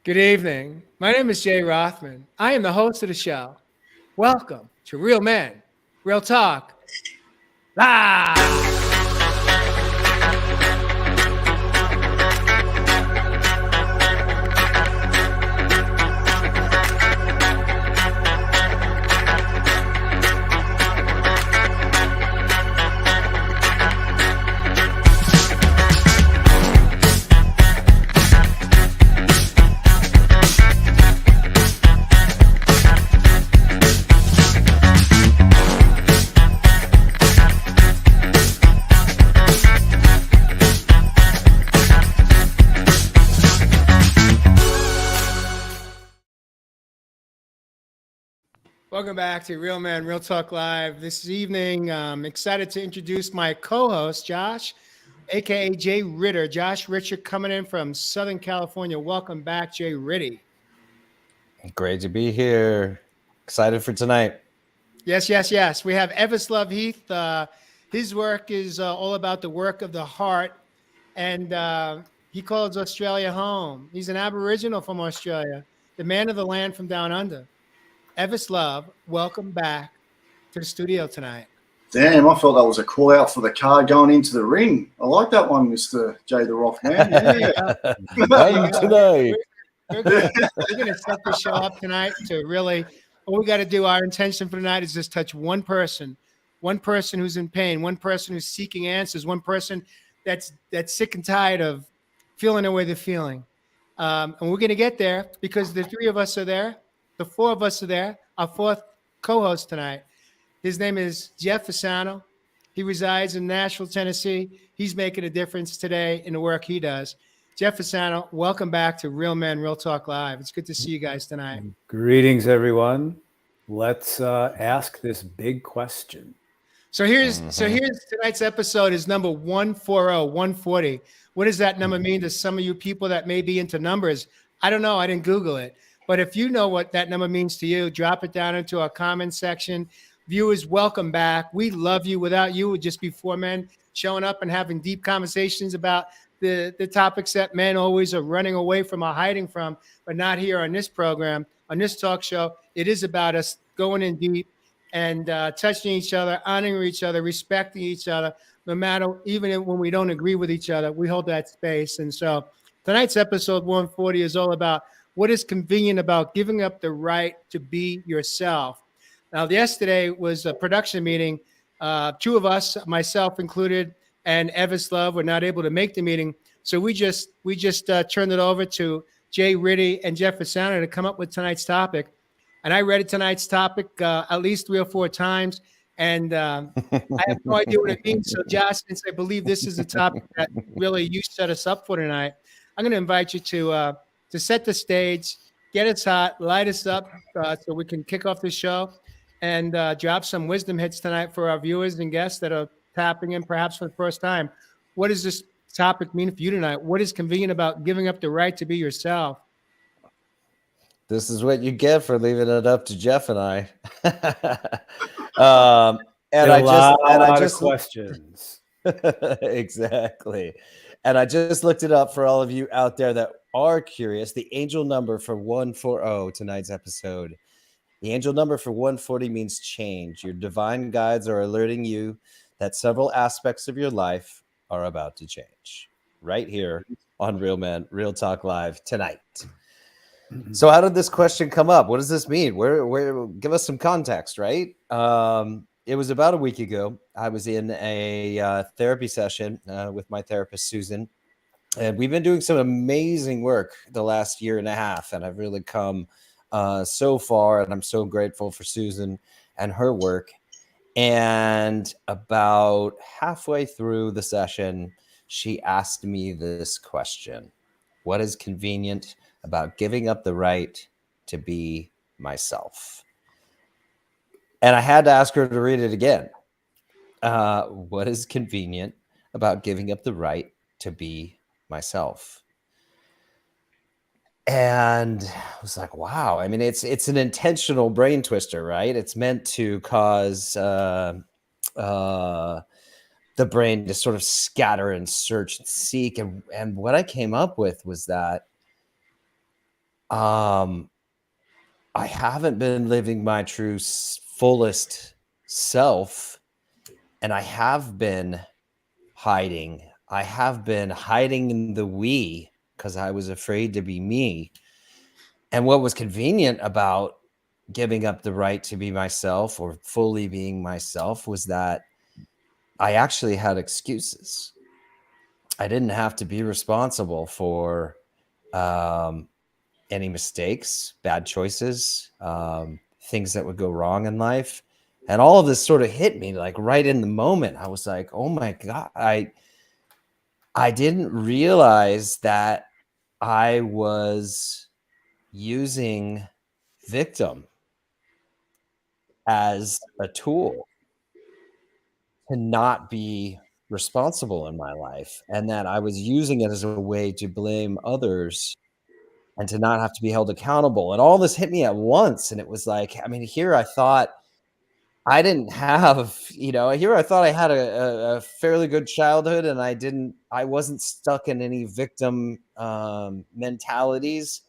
Good evening. My name is Jay Rothman. I am the host of the show. Welcome to Real Men, Real Talk, Live. Welcome back to Real Men, Real Talk Live. This evening, I'm excited to introduce my co-host, Josh, aka Jay Ritter. Josh Richard coming in from Southern California. Welcome back, Jay Ritty. Great to be here. Excited for tonight. Yes, yes, yes. We have Everslove Heath. His work is all about the work of the heart, and he calls Australia home. He's an Aboriginal from Australia, the man of the land from down under. Everslove, welcome back to the studio tonight. Damn, I felt that was a call out for the car going into the ring. I like that one, Mr. Jay the Rock Man. None tonight. We're gonna set the show up tonight to really. All we got to do. Our intention for tonight is just touch one person who's in pain, one person who's seeking answers, one person that's sick and tired of feeling the way they're feeling. And we're gonna get there because the three of us are there, the four of us are there. Our fourth co-host tonight. His name is Jeff Fasano. He resides in Nashville, Tennessee. He's making a difference today in the work he does. Jeff Fasano, welcome back to Real Men, Real Talk Live. It's good to see you guys tonight. Greetings, everyone. Let's ask this big question. So here's tonight's episode is number 140, 140. What does that number mean to some of you people that may be into numbers? I don't know. I didn't Google it. But if you know what that number means to you, drop it down into our comment section. Viewers, welcome back. We love you. Without you, it would just be four men showing up and having deep conversations about the topics that men always are running away from or hiding from, but not here on this program, on this talk show. It is about us going in deep and touching each other, honoring each other, respecting each other, no matter, even when we don't agree with each other, we hold that space. And so tonight's episode 140 is all about what is convenient about giving up the right to be yourself. Now, yesterday was a production meeting. Two of us, myself included, and Everslove were not able to make the meeting. So we just turned it over to Jay Ritty and Jeff Fasano to come up with tonight's topic. And I read tonight's topic at least 3 or 4 times. And I have no idea what it means. So Josh, since I believe this is a topic that really you set us up for tonight, I'm going to invite you to set the stage, get us hot, light us up so we can kick off the show and drop some wisdom hits tonight for our viewers and guests that are tapping in perhaps for the first time. What does this topic mean for you tonight? What is convenient about giving up the right to be yourself? This is what you get for leaving it up to Jeff and I. And I just questions. Exactly. And I just looked it up for all of you out there that are curious. The angel number for 140 tonight's episode. The angel number for 140 means change. Your divine guides are alerting you that several aspects of your life are about to change. Right here on Real Men, Real Talk Live tonight. So how did this question come up? What does this mean? Where give us some context, right? It was about a week ago. I was in a therapy session with my therapist, Susan. And we've been doing some amazing work the last year and a half. And I've really come so far. And I'm so grateful for Susan and her work. And about halfway through the session, she asked me this question: what is convenient about giving up the right to be myself? And I had to ask her to read it again. What is convenient about giving up the right to be myself? And I was like, wow. I mean, it's an intentional brain twister, right? It's meant to cause the brain to sort of scatter and search and seek. And what I came up with was that I haven't been living my true fullest self, and I have been hiding. I have been hiding in the we because I was afraid to be me. And what was convenient about giving up the right to be myself or fully being myself was that I actually had excuses. I didn't have to be responsible for any mistakes, bad choices, things that would go wrong in life. And all of this sort of hit me like right in the moment. I was like, oh my God, I didn't realize that I was using victim as a tool to not be responsible in my life, and that I was using it as a way to blame others and to not have to be held accountable. And all this hit me at once. And it was like, I mean, here I thought I didn't have, here I thought I had a fairly good childhood, and I wasn't stuck in any victim mentalities.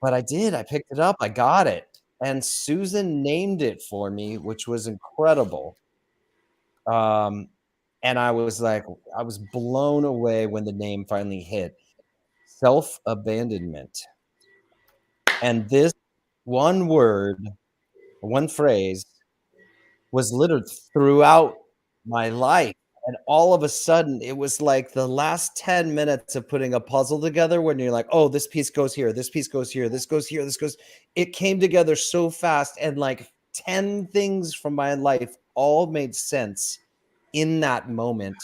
But I picked it up, I got it. And Susan named it for me, which was incredible. And I was blown away when the name finally hit. Self-abandonment. And this one word, one phrase was littered throughout my life. And all of a sudden, it was like the last 10 minutes of putting a puzzle together when you're like, oh, this piece goes here, this piece goes here, this goes here, this goes. It came together so fast, and like 10 things from my life all made sense in that moment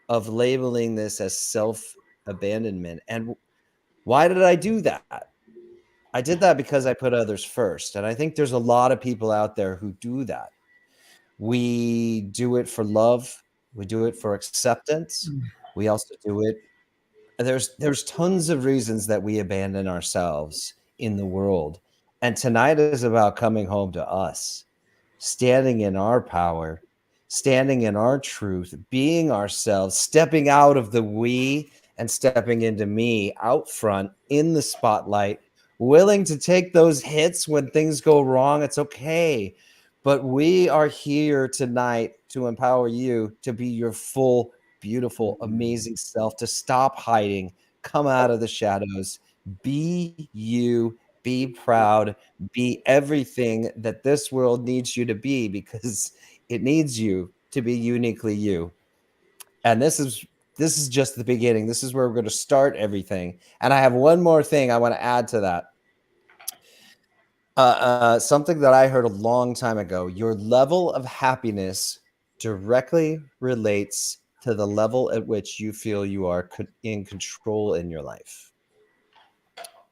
of labeling this as self-abandonment. And why did I do that? I did that because I put others first. And I think there's a lot of people out there who do that. We do it for love. We do it for acceptance. We also do it. There's tons of reasons that we abandon ourselves in the world. And tonight is about coming home to us, standing in our power, standing in our truth, being ourselves, stepping out of the we and stepping into me out front in the spotlight, willing to take those hits when things go wrong. It's okay. But we are here tonight to empower you to be your full, beautiful, amazing self, to stop hiding, come out of the shadows, be you, be proud, be everything that this world needs you to be, because it needs you to be uniquely you. And this is just the beginning. This is where we're going to start everything. And I have one more thing I want to add to that. Something that I heard a long time ago: your level of happiness directly relates to the level at which you feel you are in control in your life.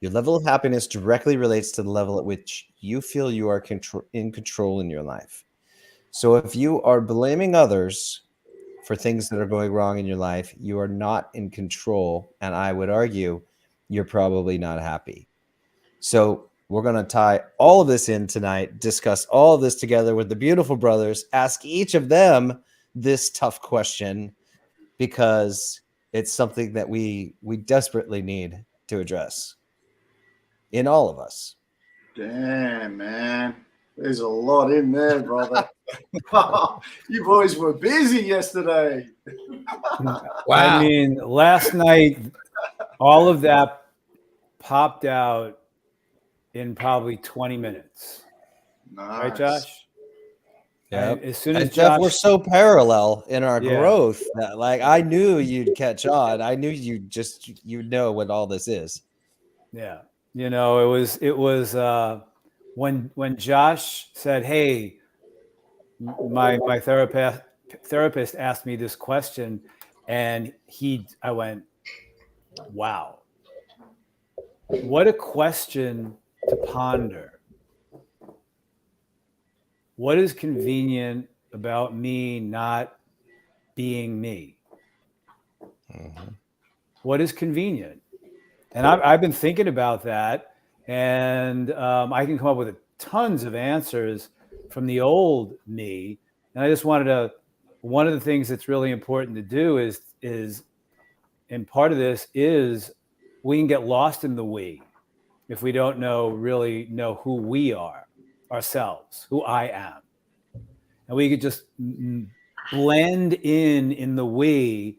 Your level of happiness directly relates to the level at which you feel you are in control in your life. So if you are blaming others for things that are going wrong in your life, you are not in control. And I would argue you're probably not happy. So we're going to tie all of this in tonight, discuss all of this together with the beautiful brothers, ask each of them this tough question, because it's something that we desperately need to address in all of us. Damn, man. There's a lot in there, brother. You boys were busy yesterday. Wow. I mean, last night, all of that popped out in probably 20 minutes. Nice. Right, Josh? Yeah. As soon as Jeff, Josh, we're so parallel in our growth that, like, I knew you'd catch on. I knew you'd know what all this is. Yeah. You know, it was when Josh said, "Hey, my therapist asked me this question," and I went, "Wow, what a question to ponder. What is convenient about me not being me? Mm-hmm. What is convenient?" And I've been thinking about that, and I can come up with tons of answers from the old me. And I just wanted to. One of the things that's really important to do is, and part of this is, we can get lost in the we. if we don't really know who we are ourselves, who I am. And we could just blend in the we,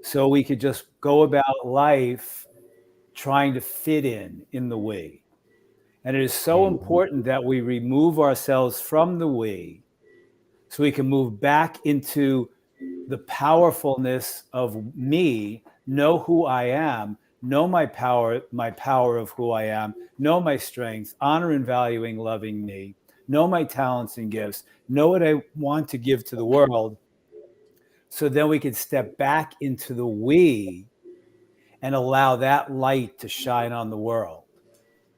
so we could just go about life trying to fit in the we. And it is so important that we remove ourselves from the we, so we can move back into the powerfulness of me, know who I am, know my power of who I am, know my strengths, honor and valuing, loving me, know my talents and gifts, know what I want to give to the world. So then we can step back into the we and allow that light to shine on the world.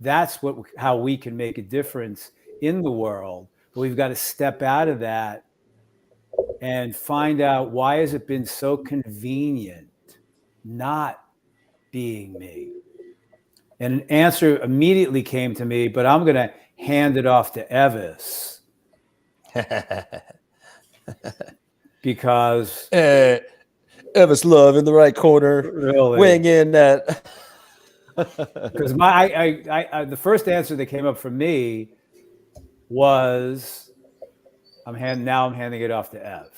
That's how we can make a difference in the world. But we've got to step out of that and find out, why has it been so convenient not being me? And an answer immediately came to me, but I'm going to hand it off to Evis, because Evis Love in the right corner, really, weighing in that. because the first answer that came up for me was, I'm handing it off to Ev.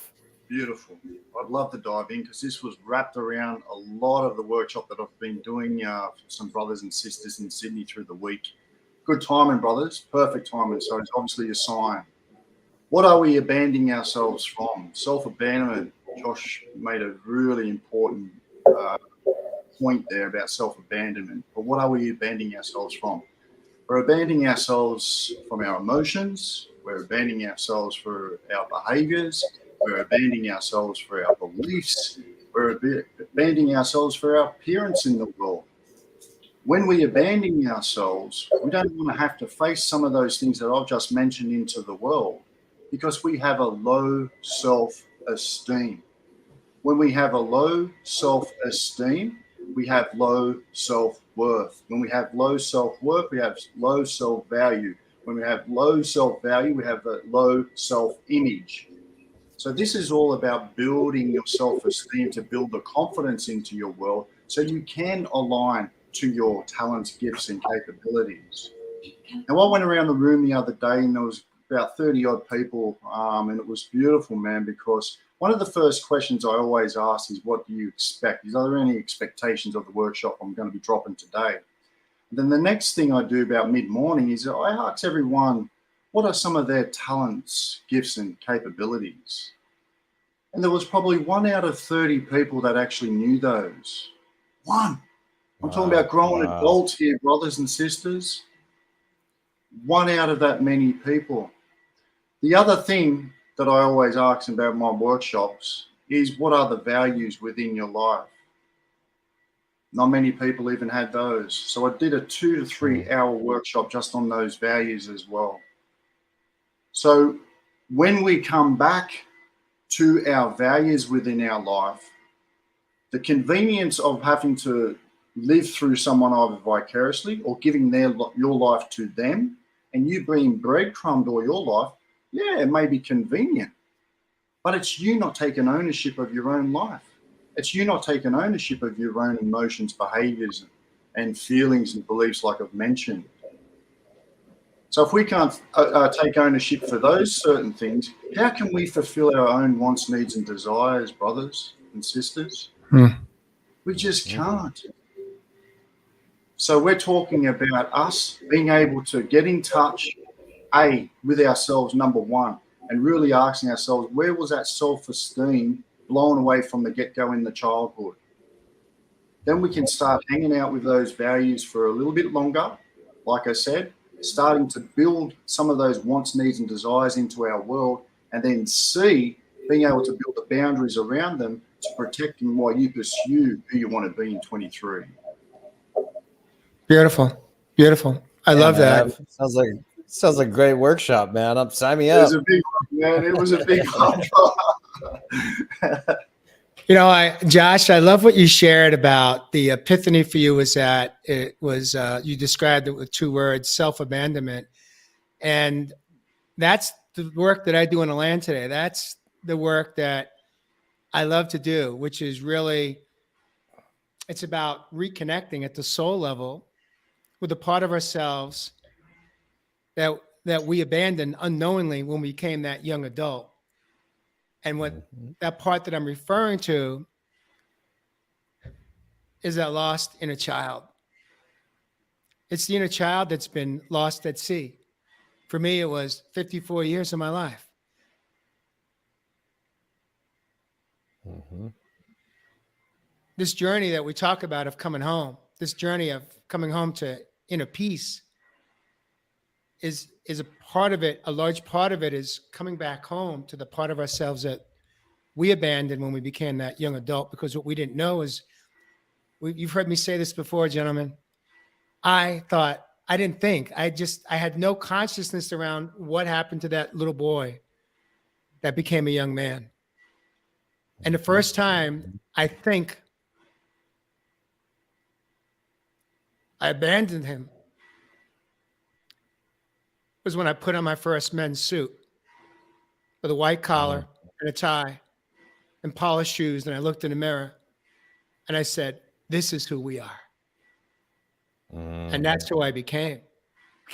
Beautiful. I'd love to dive in, because this was wrapped around a lot of the workshop that I've been doing for some brothers and sisters in Sydney through the week. Good timing, brothers. Perfect timing. So it's obviously a sign. What are we abandoning ourselves from? Self-abandonment. Josh made a really important point there about self-abandonment. But what are we abandoning ourselves from? We're abandoning ourselves from our emotions. We're abandoning ourselves for our behaviors. We're abandoning ourselves for our beliefs. We're abandoning ourselves for our appearance in the world. When we abandon ourselves, we don't want to have to face some of those things that I've just mentioned into the world, because we have a low self-esteem. When we have a low self-esteem, we have low self-worth. When we have low self-worth, we have low self-value. When we have low self-value, we have a low self-image. So this is all about building your self-esteem, to build the confidence into your world, so you can align to your talents, gifts, and capabilities. Now, I went around the room the other day, and there was about 30 odd people, and it was beautiful, man, because one of the first questions I always ask is, what do you expect? Are there any expectations of the workshop I'm going to be dropping today? And then the next thing I do about mid-morning is I ask everyone, what are some of their talents, gifts, and capabilities? And there was probably 1 out of 30 people that actually knew those. One. I'm talking about grown adults here, brothers and sisters. 1 out of that many people. The other thing that I always ask about my workshops is, what are the values within your life? Not many people even had those. So I did a 2 to 3 hour workshop just on those values as well. So when we come back to our values within our life, the convenience of having to live through someone either vicariously or giving your life to them, and you being breadcrumbed all your life, yeah, it may be convenient, but it's you not taking ownership of your own life. It's you not taking ownership of your own emotions, behaviors, and feelings and beliefs, like I've mentioned. So if we can't take ownership for those certain things, how can we fulfill our own wants, needs, and desires, brothers and sisters? We just can't. So we're talking about us being able to get in touch, with ourselves, number one, and really asking ourselves, where was that self-esteem blown away from the get-go in the childhood? Then we can start hanging out with those values for a little bit longer, like I said, starting to build some of those wants, needs, and desires into our world, and then being able to build the boundaries around them to protect them while you pursue who you want to be in 23. Beautiful. Beautiful. I love that. Sounds like a great workshop, man. Sign me It up. was a big one, man. It was a big one. You know, Josh, I love what you shared about the epiphany for you. Was that it was you described it with 2 words: self-abandonment, and that's the work that I do in the land today. That's the work that I love to do, which is really, it's about reconnecting at the soul level with the part of ourselves that we abandoned unknowingly when we became that young adult. And what that part that I'm referring to is that lost inner child. It's the inner child that's been lost at sea. For me, it was 54 years of my life. This journey that we talk about of coming home, this journey of coming home to inner peace is a part of it. A large part of it is coming back home to the part of ourselves that we abandoned when we became that young adult, because what we didn't know is, you've heard me say this before, gentlemen. I didn't think, I had no consciousness around what happened to that little boy that became a young man. And the first time I think I abandoned him was when I put on my first men's suit with a white collar and a tie and polished shoes. And I looked in the mirror and I said, this is who we are. And that's who I became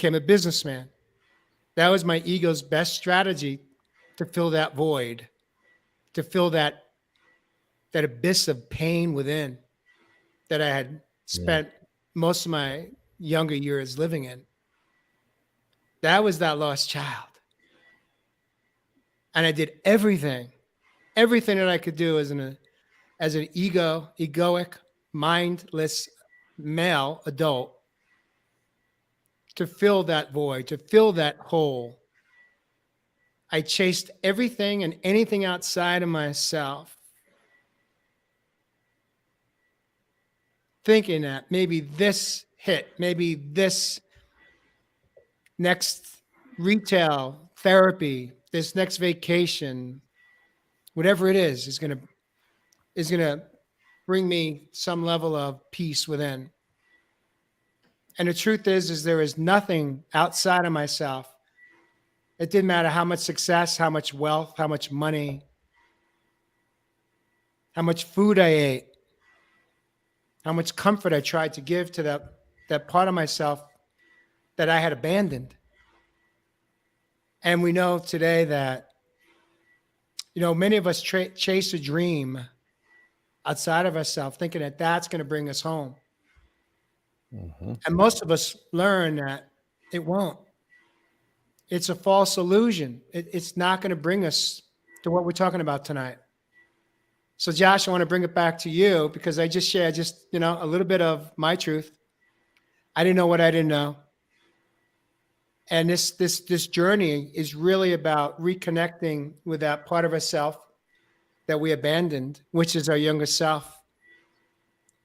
a businessman. That was my ego's best strategy to fill that void, to fill that abyss of pain within that I had spent most of my younger years living in. That was that lost child. And I did everything that I could do as an egoic, mindless male adult to fill that void, to fill that hole. I chased everything and anything outside of myself, thinking that maybe this hit, maybe this next retail therapy, this next vacation, whatever it is going to bring me some level of peace within. And the truth is there is nothing outside of myself. It didn't matter how much success, how much wealth, how much money, how much food I ate, how much comfort I tried to give to that part of myself that I had abandoned. And we know today that, many of us chase a dream outside of ourselves, thinking that that's going to bring us home. And most of us learn that it won't. It's a false illusion. It's not going to bring us to what we're talking about tonight. So Josh, I want to bring it back to you because I just shared a little bit of my truth. I didn't know what I didn't know. And this journey is really about reconnecting with that part of ourself that we abandoned, which is our younger self.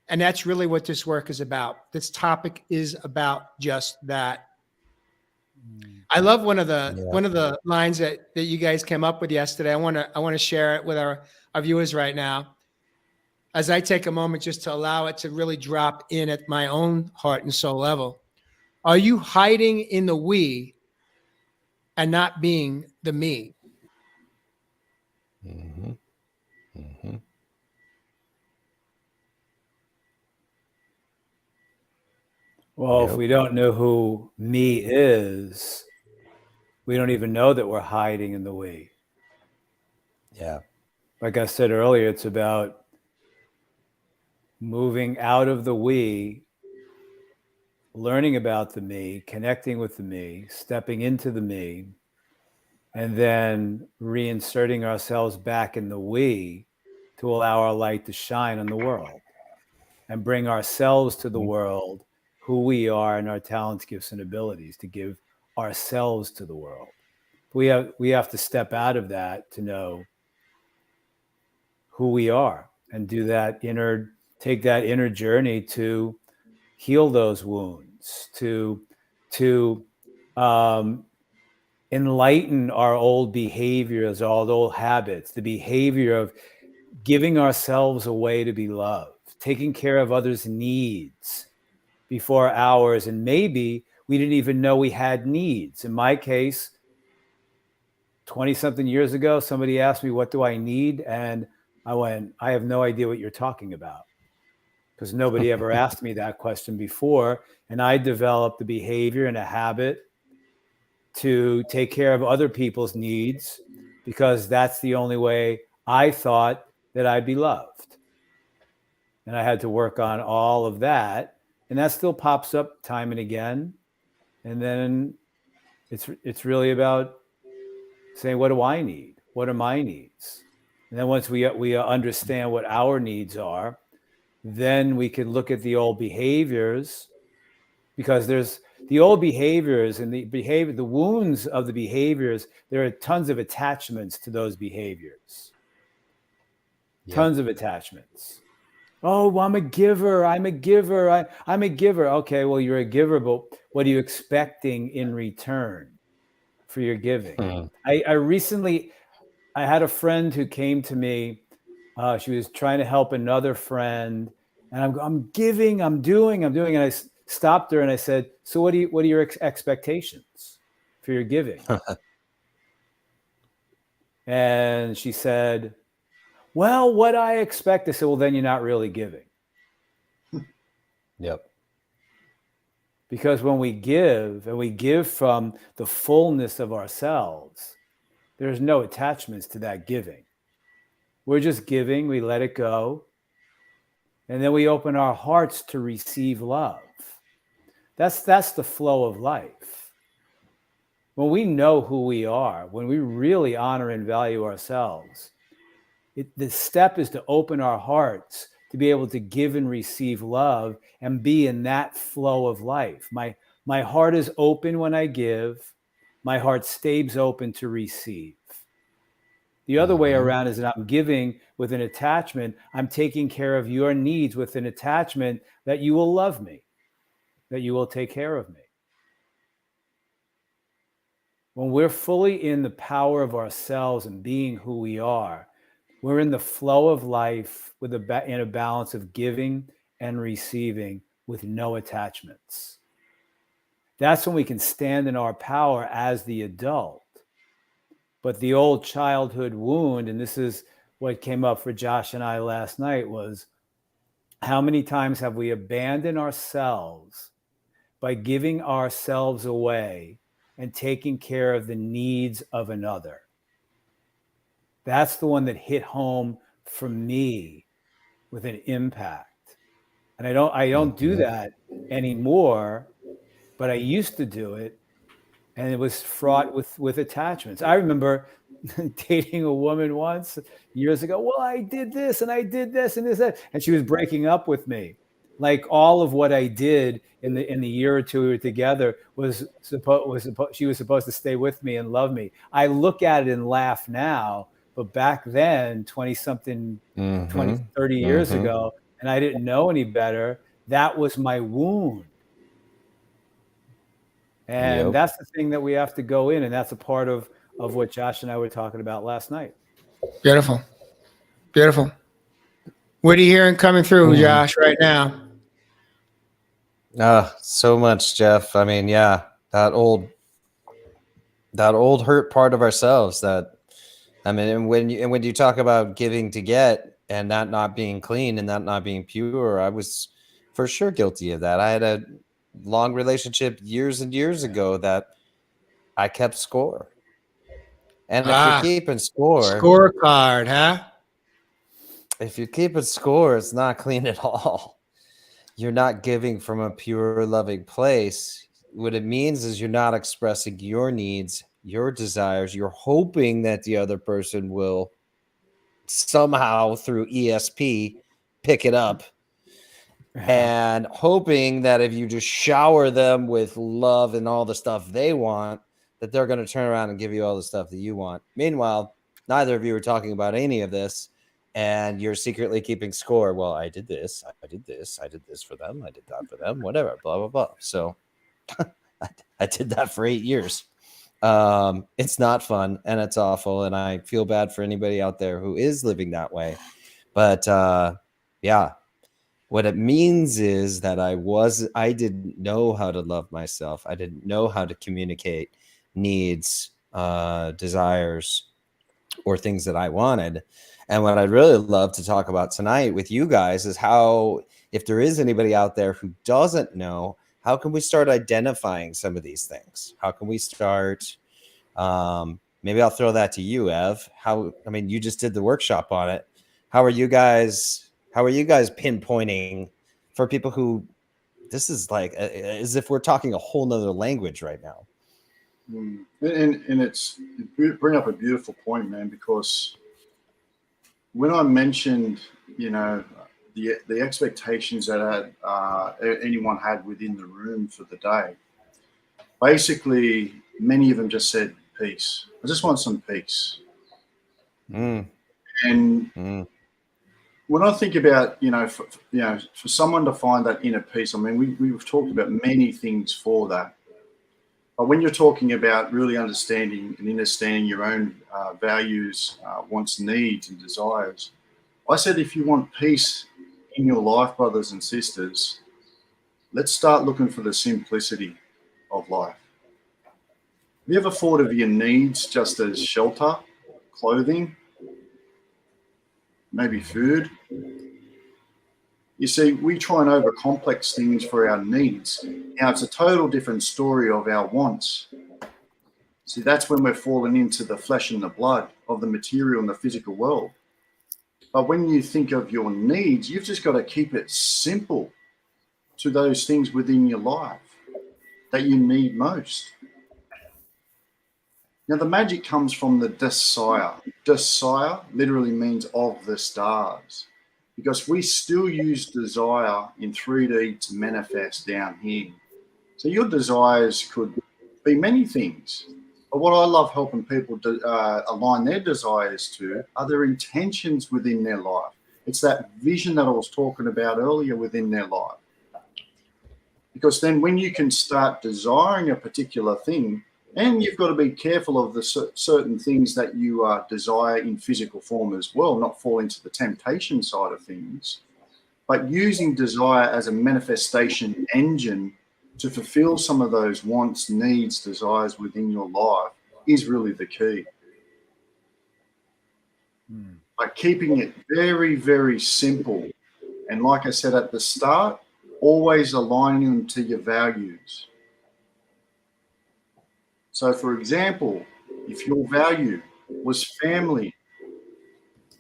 And that's really what this work is about. This topic is about just that. I love one of the lines that you guys came up with yesterday. I want to share it with our viewers right now, as I take a moment just to allow it to really drop in at my own heart and soul level. Are you hiding in the we and not being the me? Well, if we don't know who me is, we don't even know that we're hiding in the we. Yeah. Like I said earlier, it's about moving out of the we, learning about the me, connecting with the me, stepping into the me, and then reinserting ourselves back in the we to allow our light to shine on the world and bring ourselves to the world, who we are and our talents, gifts, and abilities, to give ourselves to the world. We have to step out of that to know who we are and take that inner journey to heal those wounds, to enlighten our old behaviors, all the old habits, the behavior of giving ourselves away to be loved, taking care of others' needs before ours. And maybe we didn't even know we had needs. In my case, 20-something years ago, somebody asked me, what do I need? And I went, I have no idea what you're talking about. because nobody ever asked me that question before. And I developed the behavior and a habit to take care of other people's needs, because that's the only way I thought that I'd be loved. And I had to work on all of that. And that still pops up time and again. And then it's really about saying, what do I need? What are my needs? And then once we understand what our needs are, then we can look at the old behaviors, because there's the old behaviors and the wounds of the behaviors. There are tons of attachments to those behaviors. Yep. Tons of attachments. Oh, well, I'm a giver. I'm a giver. I'm a giver. Okay, well, you're a giver, but what are you expecting in return for your giving? I had a friend who came to me. She was trying to help another friend, and I'm giving, I'm doing, and I stopped her and I said, so what are your expectations for your giving? And she said, well, what I expect. I said, well, then you're not really giving. Yep. Because when we give, and we give from the fullness of ourselves, there's no attachments to that giving. We're just giving, we let it go, and then we open our hearts to receive love. That's the flow of life. When we know who we are, when we really honor and value ourselves, the step is to open our hearts to be able to give and receive love and be in that flow of life. My heart is open when I give. My heart stays open to receive. The other way around is that I'm giving with an attachment. I'm taking care of your needs with an attachment that you will love me, that you will take care of me. When we're fully in the power of ourselves and being who we are, we're in the flow of life in a balance of giving and receiving with no attachments. That's when we can stand in our power as the adult. But the old childhood wound, and this is what came up for Josh and I last night, was how many times have we abandoned ourselves by giving ourselves away and taking care of the needs of another? That's the one that hit home for me with an impact. And I don't do that anymore, but I used to do it, and it was fraught with attachments. I remember dating a woman once years ago. Well, I did this and I did this and this, and she was breaking up with me. Like all of what I did in the year or two we were together she was supposed to stay with me and love me. I look at it and laugh now, but back then, 20 30 years ago, and I didn't know any better, that was my wound. And that's the thing that we have to go in, and that's a part of what Josh and I were talking about last night. Beautiful. Beautiful. What are you hearing coming through, Josh, right now? So much, Jeff. I mean, yeah, that old hurt part of ourselves and when you talk about giving to get and that not being clean and that not being pure, I was for sure guilty of that. I had a long relationship years and years ago that I kept score. And if you're keeping score, scorecard, huh? If you're keeping score, it's not clean at all. You're not giving from a pure, loving place. What it means is you're not expressing your needs, your desires. You're hoping that the other person will somehow through ESP pick it up. And hoping that if you just shower them with love and all the stuff they want, that they're going to turn around and give you all the stuff that you want. Meanwhile, neither of you are talking about any of this, and you're secretly keeping score. Well, I did this, I did this, I did this for them, I did that for them, whatever, blah, blah, blah. So I did that for 8 years. It's not fun, and it's awful, and I feel bad for anybody out there who is living that way. But yeah. What it means is that I didn't know how to love myself. I didn't know how to communicate needs, desires, or things that I wanted. And what I'd really love to talk about tonight with you guys is how if there is anybody out there who doesn't know, how can we start identifying some of these things? How can we start? Maybe I'll throw that to you, Ev. You just did the workshop on it. How are you guys pinpointing for people who this is like as if we're talking a whole nother language right now? And you bring up a beautiful point, man, because when I mentioned, the expectations that anyone had within the room for the day, basically, many of them just said peace. I just want some peace. And when I think about, for someone to find that inner peace, I mean, we've talked about many things for that. But when you're talking about really understanding your own values, wants, needs, and desires, I said if you want peace in your life, brothers and sisters, let's start looking for the simplicity of life. Have you ever thought of your needs just as shelter, clothing, maybe food? You see, we try and overcomplex things for our needs. Now, it's a total different story of our wants. See, that's when we're falling into the flesh and the blood of the material and the physical world. But when you think of your needs, you've just got to keep it simple to those things within your life that you need most. Now, the magic comes from the desire. Desire literally means of the stars, because we still use desire in 3D to manifest down here. So your desires could be many things. But what I love helping people align their desires to are their intentions within their life. It's that vision that I was talking about earlier within their life. Because then when you can start desiring a particular thing, and you've got to be careful of the certain things that you desire in physical form as well, not fall into the temptation side of things, but using desire as a manifestation engine to fulfill some of those wants, needs, desires within your life is really the key. But keeping it very, very simple. And like I said at the start, always aligning them to your values. So, for example, if your value was family,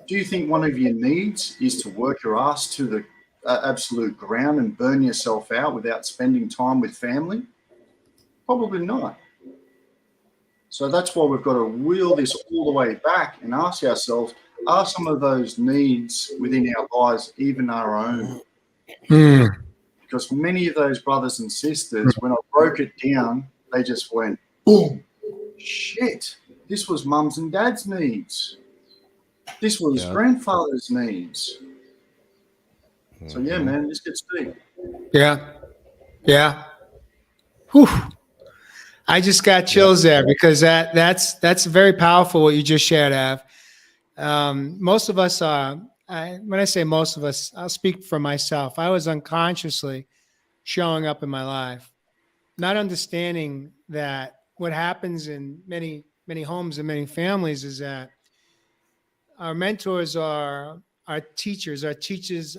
do you think one of your needs is to work your ass to the absolute ground and burn yourself out without spending time with family? Probably not. So that's why we've got to wheel this all the way back and ask ourselves, are some of those needs within our lives even our own? Because many of those brothers and sisters, when I broke it down, they just went, boom, shit, this was mum's and dad's needs. This was grandfather's needs. So, yeah, man, this gets deep. Yeah. Whew. I just got chills there because that's very powerful what you just shared, Av. Most of us are, when I say most of us, I'll speak for myself. I was unconsciously showing up in my life, not understanding that what happens in many, many homes and many families is that our mentors are our teachers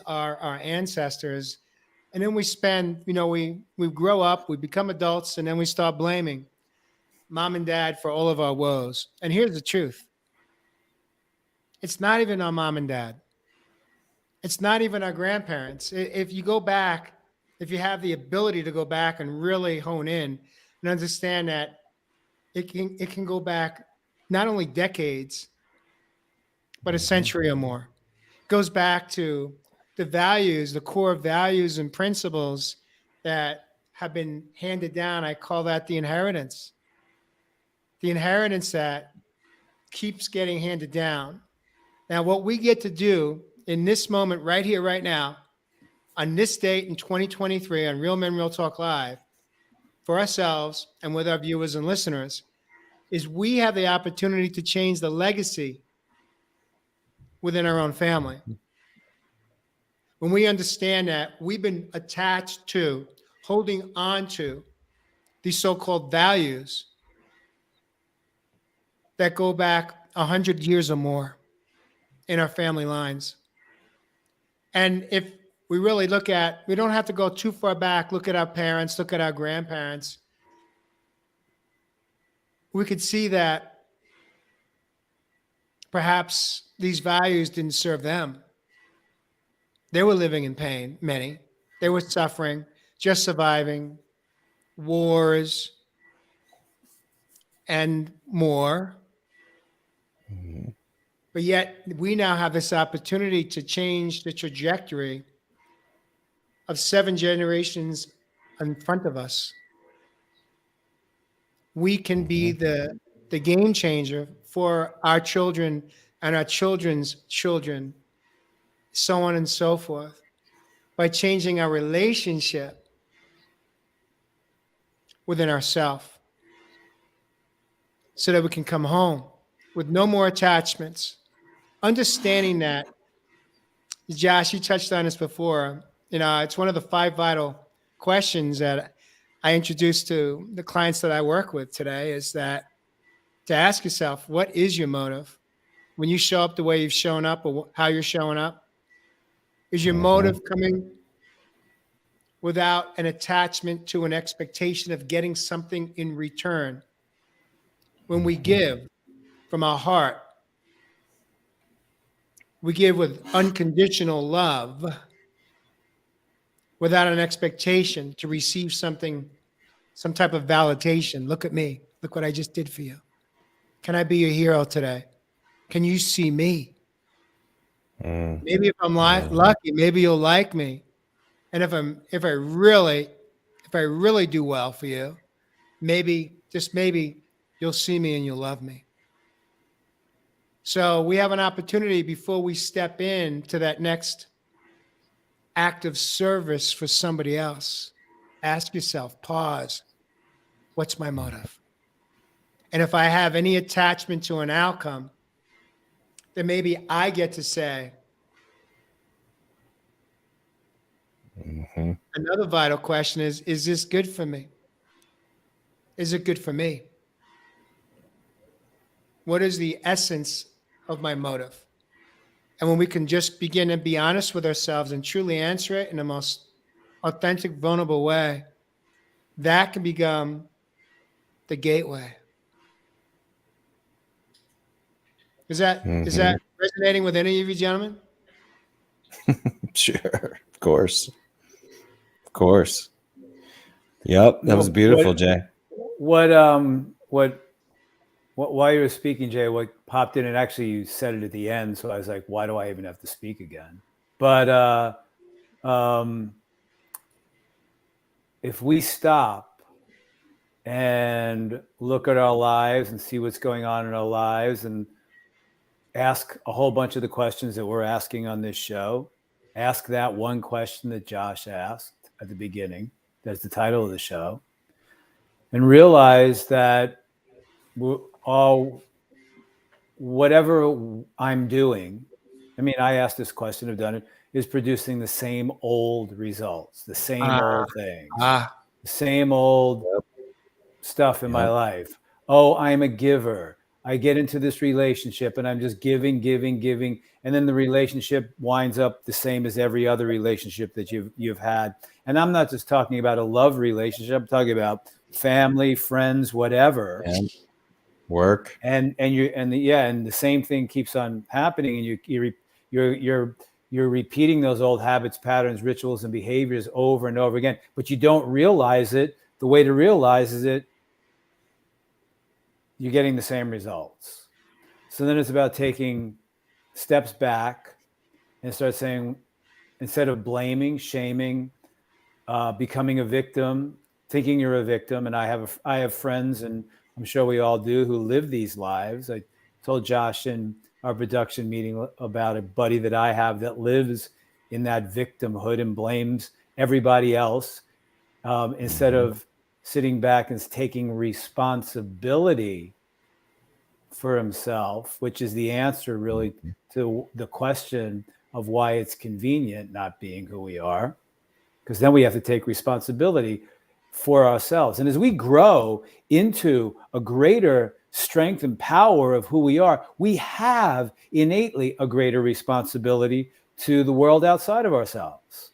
are our ancestors. And then we spend, we grow up, we become adults, and then we start blaming mom and dad for all of our woes. And here's the truth. It's not even our mom and dad. It's not even our grandparents. If you go back, if you have the ability to go back and really hone in and understand that it can go back not only decades, but a century or more. It goes back to the values, the core values and principles that have been handed down. I call that the inheritance. The inheritance that keeps getting handed down. Now, what we get to do in this moment right here, right now, on this date in 2023 on Real Men Real Talk Live, for ourselves and with our viewers and listeners, is we have the opportunity to change the legacy within our own family. When we understand that we've been attached to, holding on to these so-called values that go back 100 years or more in our family lines. And if we really look at, we don't have to go too far back, look at our parents, look at our grandparents. We could see that perhaps these values didn't serve them. They were living in pain, many. They were suffering, just surviving, wars, and more. But yet we now have this opportunity to change the trajectory of 7 generations in front of us. We can be the game changer for our children and our children's children, so on and so forth, by changing our relationship within ourselves so that we can come home with no more attachments. Understanding that, Josh, you touched on this before. It's one of the 5 vital questions that I introduce to the clients that I work with today, is that to ask yourself, what is your motive? When you show up the way you've shown up, or how you're showing up, is your motive coming without an attachment to an expectation of getting something in return? When we give from our heart, we give with unconditional love, without an expectation to receive something, some type of validation. Look at me. Look what I just did for you. Can I be your hero today? Can you see me? Maybe if I'm lucky, maybe you'll like me. And if I really do well for you, maybe, just maybe, you'll see me and you'll love me. So we have an opportunity before we step into that next act of service for somebody else. Ask yourself, pause, what's my motive? And if I have any attachment to an outcome, then maybe I get to say, another vital question is this good for me? Is it good for me? What is the essence of my motive? And when we can just begin and be honest with ourselves and truly answer it in the most authentic, vulnerable way, that can become the gateway. Is that resonating with any of you gentlemen? Sure. Of course. Yep. That was beautiful, Jay. While you were speaking, Jay, what popped in, and actually you said it at the end, so I was like, why do I even have to speak again? But if we stop and look at our lives and see what's going on in our lives and ask a whole bunch of the questions that we're asking on this show, ask that one question that Josh asked at the beginning, that's the title of the show, and realize that whatever I'm doing, I mean, I asked this question, I've done it, is producing the same old results, the same old things, the same old stuff in my life. Oh, I'm a giver. I get into this relationship and I'm just giving. And then the relationship winds up the same as every other relationship that you've had. And I'm not just talking about a love relationship. I'm talking about family, friends, whatever. And work. And the same thing keeps on happening. And you're repeating those old habits, patterns, rituals, and behaviors over and over again, but you don't realize it. The way to realize is it, you're getting the same results. So then it's about taking steps back and start saying, instead of blaming, shaming, becoming a victim, thinking you're a victim. And I have friends, and I'm sure we all do, who live these lives. I told Josh in our production meeting about a buddy that I have that lives in that victimhood and blames everybody else, instead of sitting back and taking responsibility for himself, which is the answer really to the question of why it's convenient not being who we are, because then we have to take responsibility for ourselves. And as we grow into a greater strength and power of who we are, we have innately a greater responsibility to the world outside of ourselves.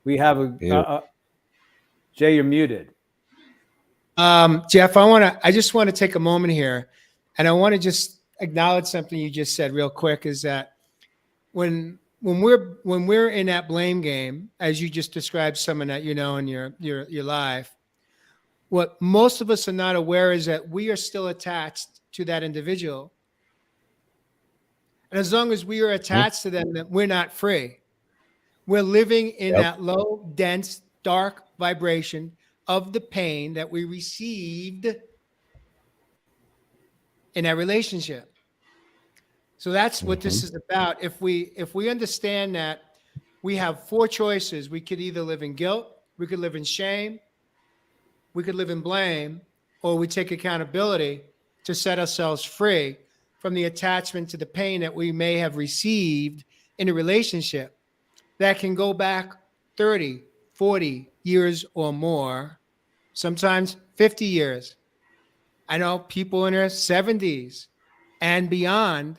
We have Jay, you're muted. Jeff, I just want to take a moment here, and I want to just acknowledge something you just said real quick. Is that when we're in that blame game, as you just described, someone that you know in your life, what most of us are not aware is that we are still attached to that individual, and as long as we are attached to them, that we're not free. We're living in that low, dense, dark vibration of the pain that we received in that relationship. So that's what this is about. If we understand that we have four choices, we could either live in guilt, we could live in shame, we could live in blame, or we take accountability to set ourselves free from the attachment to the pain that we may have received in a relationship that can go back 30, 40 years or more, sometimes 50 years. I know people in their 70s and beyond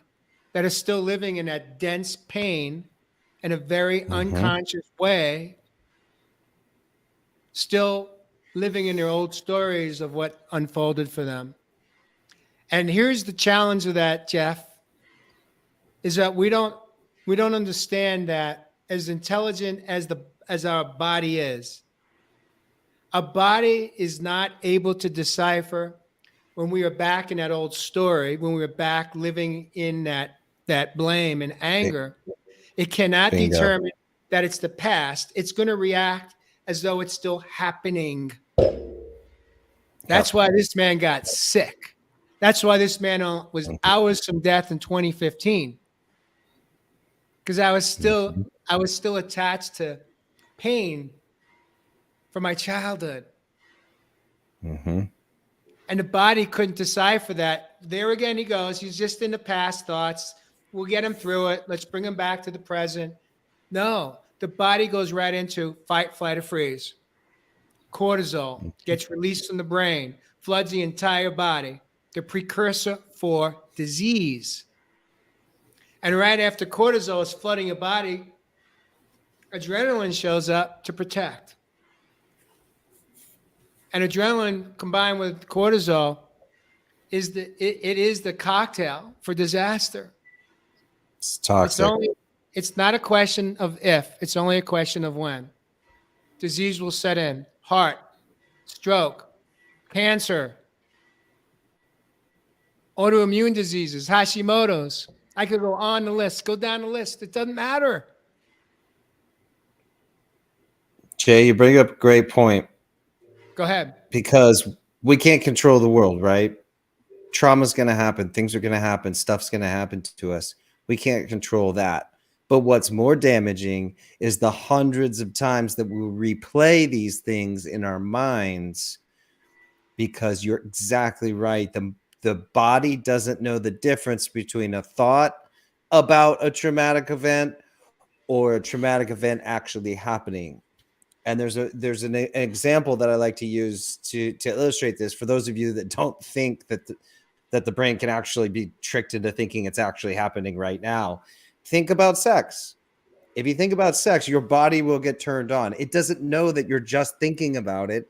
that are still living in that dense pain in a very unconscious way, still living in their old stories of what unfolded for them. And here's the challenge of that, Jeff, is that we don't understand that as intelligent as our body is, a body is not able to decipher when we are back in that old story, when we are back living in that blame and anger. It cannot determine that it's the past. It's going to react as though it's still happening. That's why this man got sick. That's why this man was hours from death in 2015. Because I was still attached to pain from my childhood. And the body couldn't decipher that. There again he goes. He's just in the past thoughts. We'll get him through it. Let's bring him back to the present. No, the body goes right into fight, flight, or freeze. Cortisol gets released from the brain, floods the entire body, the precursor for disease. And right after cortisol is flooding your body, adrenaline shows up to protect. And adrenaline combined with cortisol is the cocktail for disaster. It's toxic. It's not a question of if, it's only a question of when. Disease will set in. Heart, stroke, cancer, autoimmune diseases, Hashimoto's. I could go on the list, go down the list. It doesn't matter. Jay, you bring up a great point. Go ahead. Because we can't control the world, right? Trauma's going to happen. Things are going to happen. Stuff's going to happen to us. We can't control that. But what's more damaging is the hundreds of times that we replay these things in our minds, because you're exactly right. The body doesn't know the difference between a thought about a traumatic event or a traumatic event actually happening. And there's an example that I like to use to illustrate this for those of you that don't think that the brain can actually be tricked into thinking it's actually happening right now. Think about sex. If you think about sex, your body will get turned on. It doesn't know that you're just thinking about it.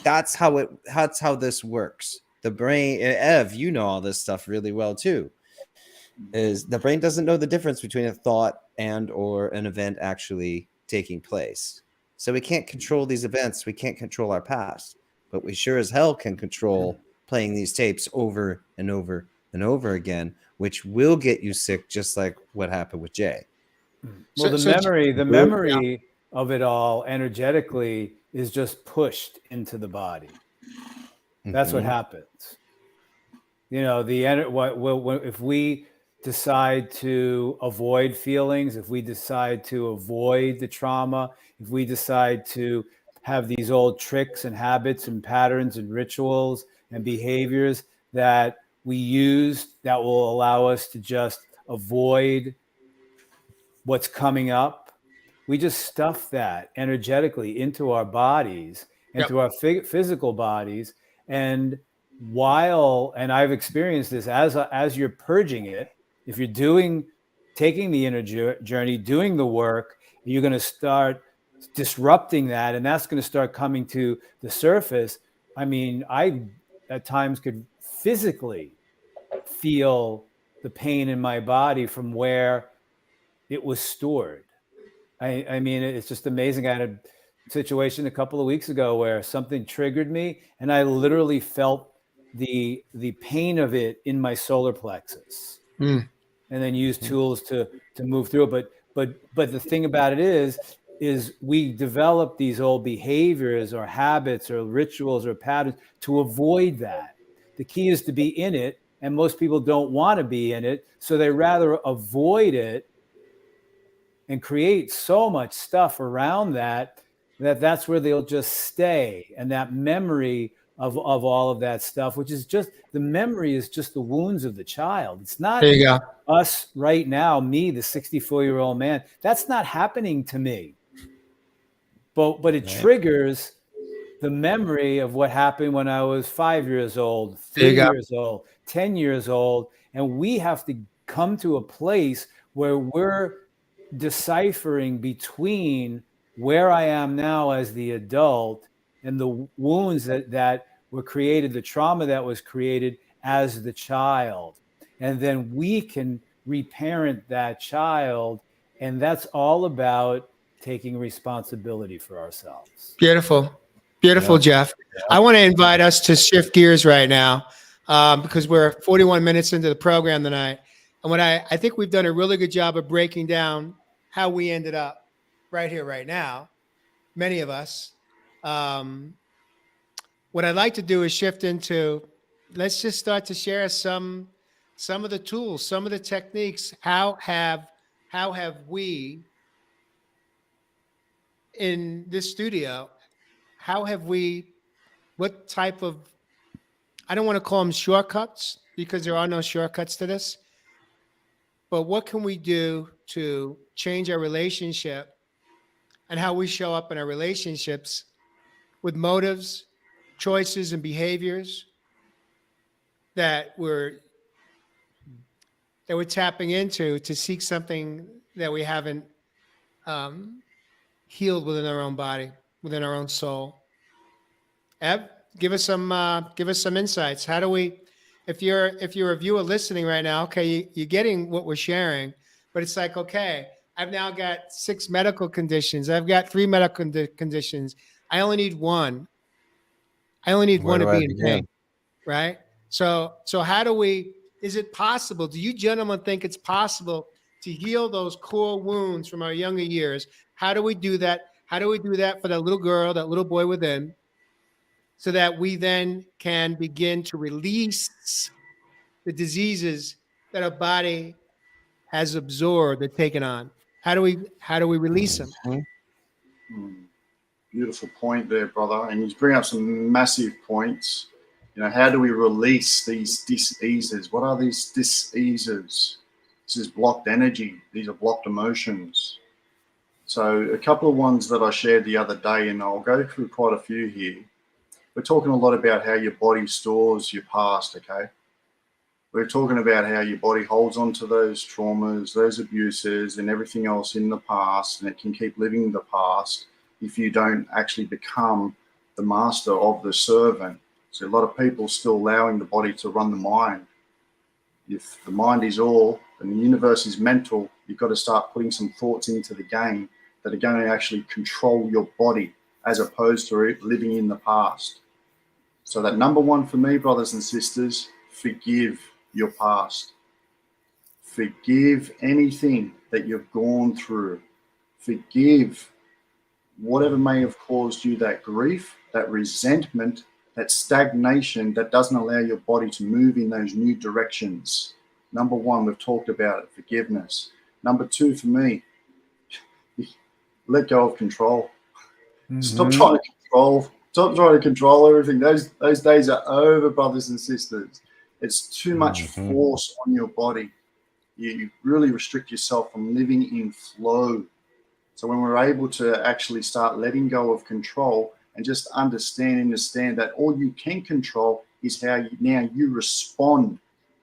That's how this works. The brain, Ev, you know all this stuff really well too. Is the brain doesn't know the difference between a thought and or an event actually taking place. So we can't control these events. We can't control our past, but we sure as hell can control playing these tapes over and over and over again, which will get you sick, just like what happened with Jay. Well, the memory of it all energetically is just pushed into the body. That's what happens. You know, if we decide to avoid feelings, if we decide to avoid the trauma, if we decide to have these old tricks and habits and patterns and rituals and behaviors that we use that will allow us to just avoid what's coming up, we just stuff that energetically into our bodies and through our physical bodies. And I've experienced this, as you're purging it, if you're taking the inner journey, doing the work, you're going to start disrupting that, and that's going to start coming to the surface. I mean, I at times could physically feel the pain in my body from where it was stored. I mean, it's just amazing. I had a situation a couple of weeks ago where something triggered me, and I literally felt the pain of it in my solar plexus, and then used tools to move through it. But the thing about it is we develop these old behaviors or habits or rituals or patterns to avoid that. The key is to be in it, and most people don't want to be in it, so they rather avoid it and create so much stuff around that's where they'll just stay. And that memory of all of that stuff, which is just the memory, is just the wounds of the child. It's not There you go. us right now, me, the 64-year-old man. That's not happening to me. But it triggers the memory of what happened when I was 5 years old, 3 years old, 10 years old. And we have to come to a place where we're deciphering between where I am now as the adult and the wounds that were created, the trauma that was created as the child. And then we can reparent that child. And that's all about taking responsibility for ourselves. Beautiful. Beautiful, Jeff. I want to invite us to shift gears right now because we're 41 minutes into the program tonight. And what I think we've done a really good job of breaking down how we ended up right here, right now, many of us. What I'd like to do is shift into, let's just start to share some of the tools, some of the techniques. How have we in this studio, what type of, I don't want to call them shortcuts because there are no shortcuts to this, but what can we do to change our relationship and how we show up in our relationships with motives, choices, and behaviors that we're tapping into to seek something that we haven't healed within our own body, within our own soul. Ev, give us some insights. How do we, if you're a viewer listening right now, okay, you're getting what we're sharing, but it's like, okay, I've now got 6 medical conditions. I've got 3 medical conditions. I only need one. One to be in pain, right? So how do we, is it possible? Do you gentlemen think it's possible to heal those core wounds from our younger years? How do we do that? How do we do that for that little girl, that little boy within, so that we then can begin to release the diseases that our body has absorbed and taken on? How do we release them? Beautiful point there, brother. And you bring up some massive points. You know, how do we release these diseases? What are these diseases? This is blocked energy. These are blocked emotions. So a couple of ones that I shared the other day, and I'll go through quite a few here. We're talking a lot about how your body stores your past, okay? We're talking about how your body holds on to those traumas, those abuses, and everything else in the past, and it can keep living the past if you don't actually become the master of the servant. So a lot of people still allowing the body to run the mind. If the mind is all, and the universe is mental, you've got to start putting some thoughts into the game that are going to actually control your body as opposed to living in the past. So that number one for me, brothers and sisters, forgive your past. Forgive anything that you've gone through. Forgive whatever may have caused you that grief, that resentment, that stagnation that doesn't allow your body to move in those new directions. Number one, we've talked about it, forgiveness. Number two, for me, let go of control. Stop trying to control everything. Those days are over, brothers and sisters. It's too much force on your body. You really restrict yourself from living in flow. So when we're able to actually start letting go of control and just understand that all you can control is how you respond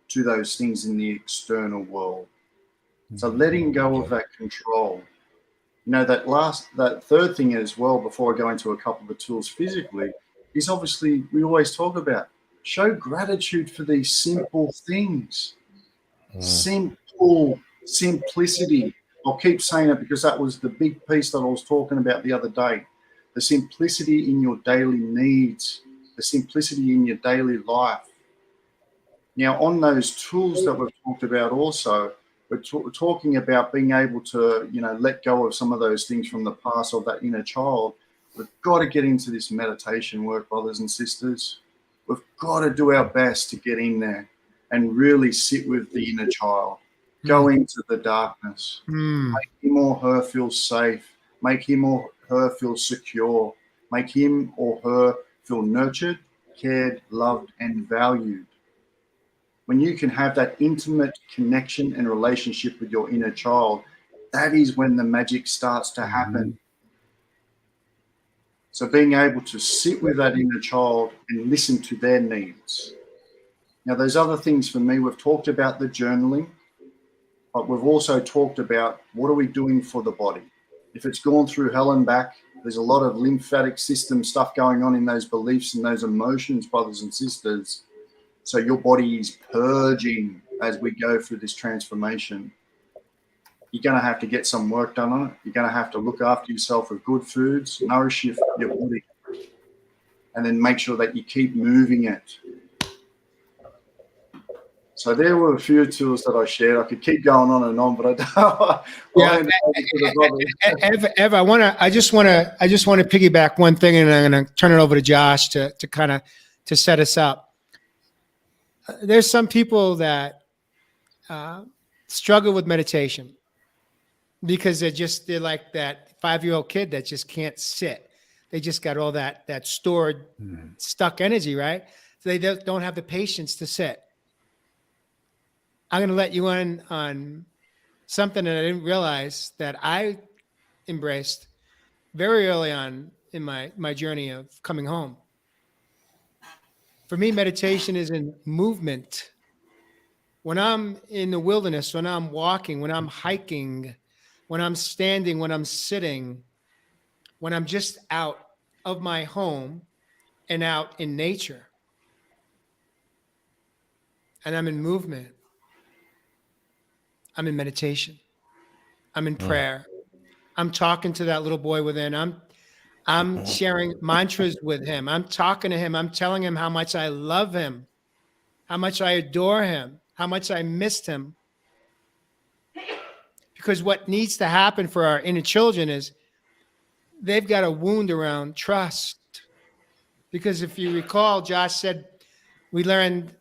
to those things in the external world. So letting go of that control. that third thing as well, before I go into a couple of the tools physically, is obviously we always talk about show gratitude for these simple things. Simple simplicity. I'll keep saying it because that was the big piece that I was talking about the other day. The simplicity in your daily needs, the simplicity in your daily life. Now, on those tools that we've talked about also, we're talking about being able to, let go of some of those things from the past of that inner child. We've got to get into this meditation work, brothers and sisters. We've got to do our best to get in there and really sit with the inner child. Go into the darkness. Make him or her feel safe. Make him or her feel secure. Make him or her feel nurtured, cared, loved, and valued. When you can have that intimate connection and relationship with your inner child, that is when the magic starts to happen. So being able to sit with that inner child and listen to their needs. Now, those other things for me, we've talked about the journaling, but we've also talked about what are we doing for the body. If it's gone through hell and back, there's a lot of lymphatic system stuff going on in those beliefs and those emotions, brothers and sisters. So your body is purging as we go through this transformation. You're going to have to get some work done on it. You're going to have to look after yourself with good foods, nourish your body, and then make sure that you keep moving it. So there were a few tools that I shared. I could keep going on and on, but I don't. Ev, I just want to piggyback one thing, and I'm going to turn it over to Josh to kind of to set us up. There's some people that struggle with meditation because they're like that 5-year-old kid that just can't sit. They just got all that stored, stuck energy, right? So they don't have the patience to sit. I'm going to let you in on something that I didn't realize that I embraced very early on in my journey of coming home. For me, meditation is in movement. When I'm in the wilderness, when I'm walking, when I'm hiking, when I'm standing, when I'm sitting, when I'm just out of my home and out in nature, and I'm in movement, I'm in meditation, I'm in prayer, I'm talking to that little boy within, I'm sharing mantras with him, I'm talking to him, I'm telling him how much I love him, how much I adore him, how much I missed him. Because what needs to happen for our inner children is they've got a wound around trust. Because if you recall, Josh said we learned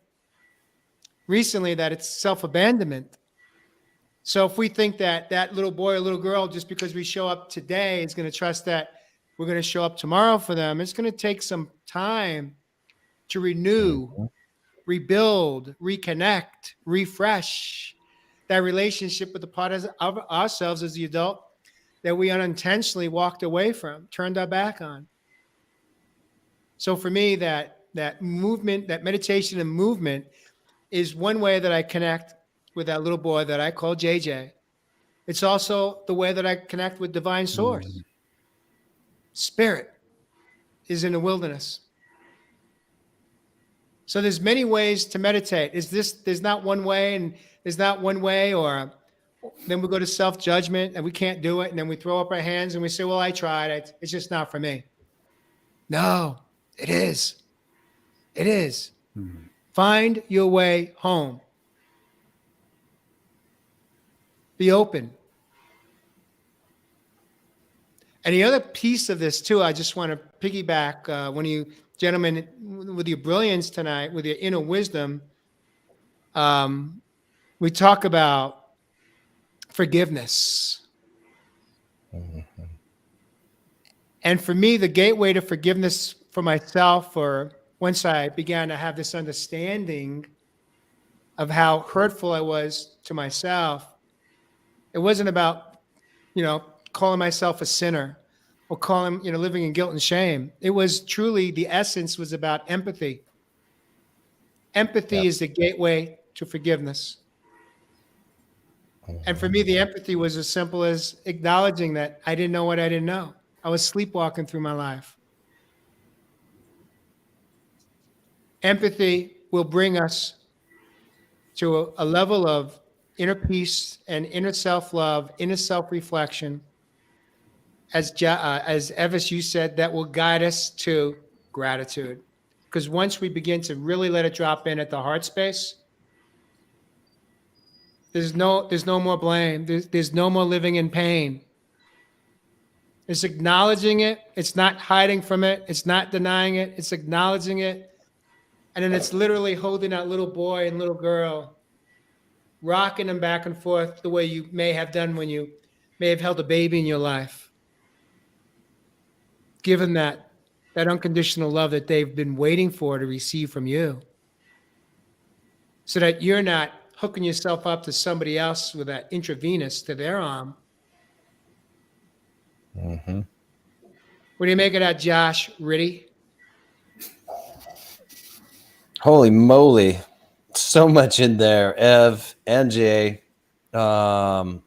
recently that it's self-abandonment. So if we think that that little boy or little girl, just because we show up today, is going to trust that we're going to show up tomorrow for them, it's going to take some time to renew, rebuild, reconnect, refresh that relationship with the part of ourselves as the adult that we unintentionally walked away from, turned our back on. So for me, that movement, that meditation and movement is one way that I connect with that little boy that I call JJ. It's also the way that I connect with divine source. Spirit is in the wilderness. So there's many ways to meditate. There's not one way, and there's not one way, or then we go to self-judgment and we can't do it. And then we throw up our hands and we say, well, I tried. It's just not for me. No, it is. It is. Find your way home. Be open. And the other piece of this too, I just want to piggyback when you gentlemen, with your brilliance tonight, with your inner wisdom, we talk about forgiveness. And for me, the gateway to forgiveness for myself, or once I began to have this understanding of how hurtful I was to myself, it wasn't about, calling myself a sinner or calling, living in guilt and shame. It was truly, the essence was about empathy. Empathy is the gateway to forgiveness. And for me, the empathy was as simple as acknowledging that I didn't know what I didn't know. I was sleepwalking through my life. Empathy will bring us to a level of inner peace and inner self-love, inner self-reflection. As Evis, you said, that will guide us to gratitude. Because once we begin to really let it drop in at the heart space, there's no more blame. There's no more living in pain. It's acknowledging it. It's not hiding from it. It's not denying it. It's acknowledging it. And then it's literally holding that little boy and little girl, rocking them back and forth the way you may have done when you may have held a baby in your life. Given that unconditional love that they've been waiting for to receive from you. So that you're not hooking yourself up to somebody else with that intravenous to their arm. Mm-hmm. What do you make of that, Josh Ritty? Holy moly. So much in there. Ev and Jay. Wow.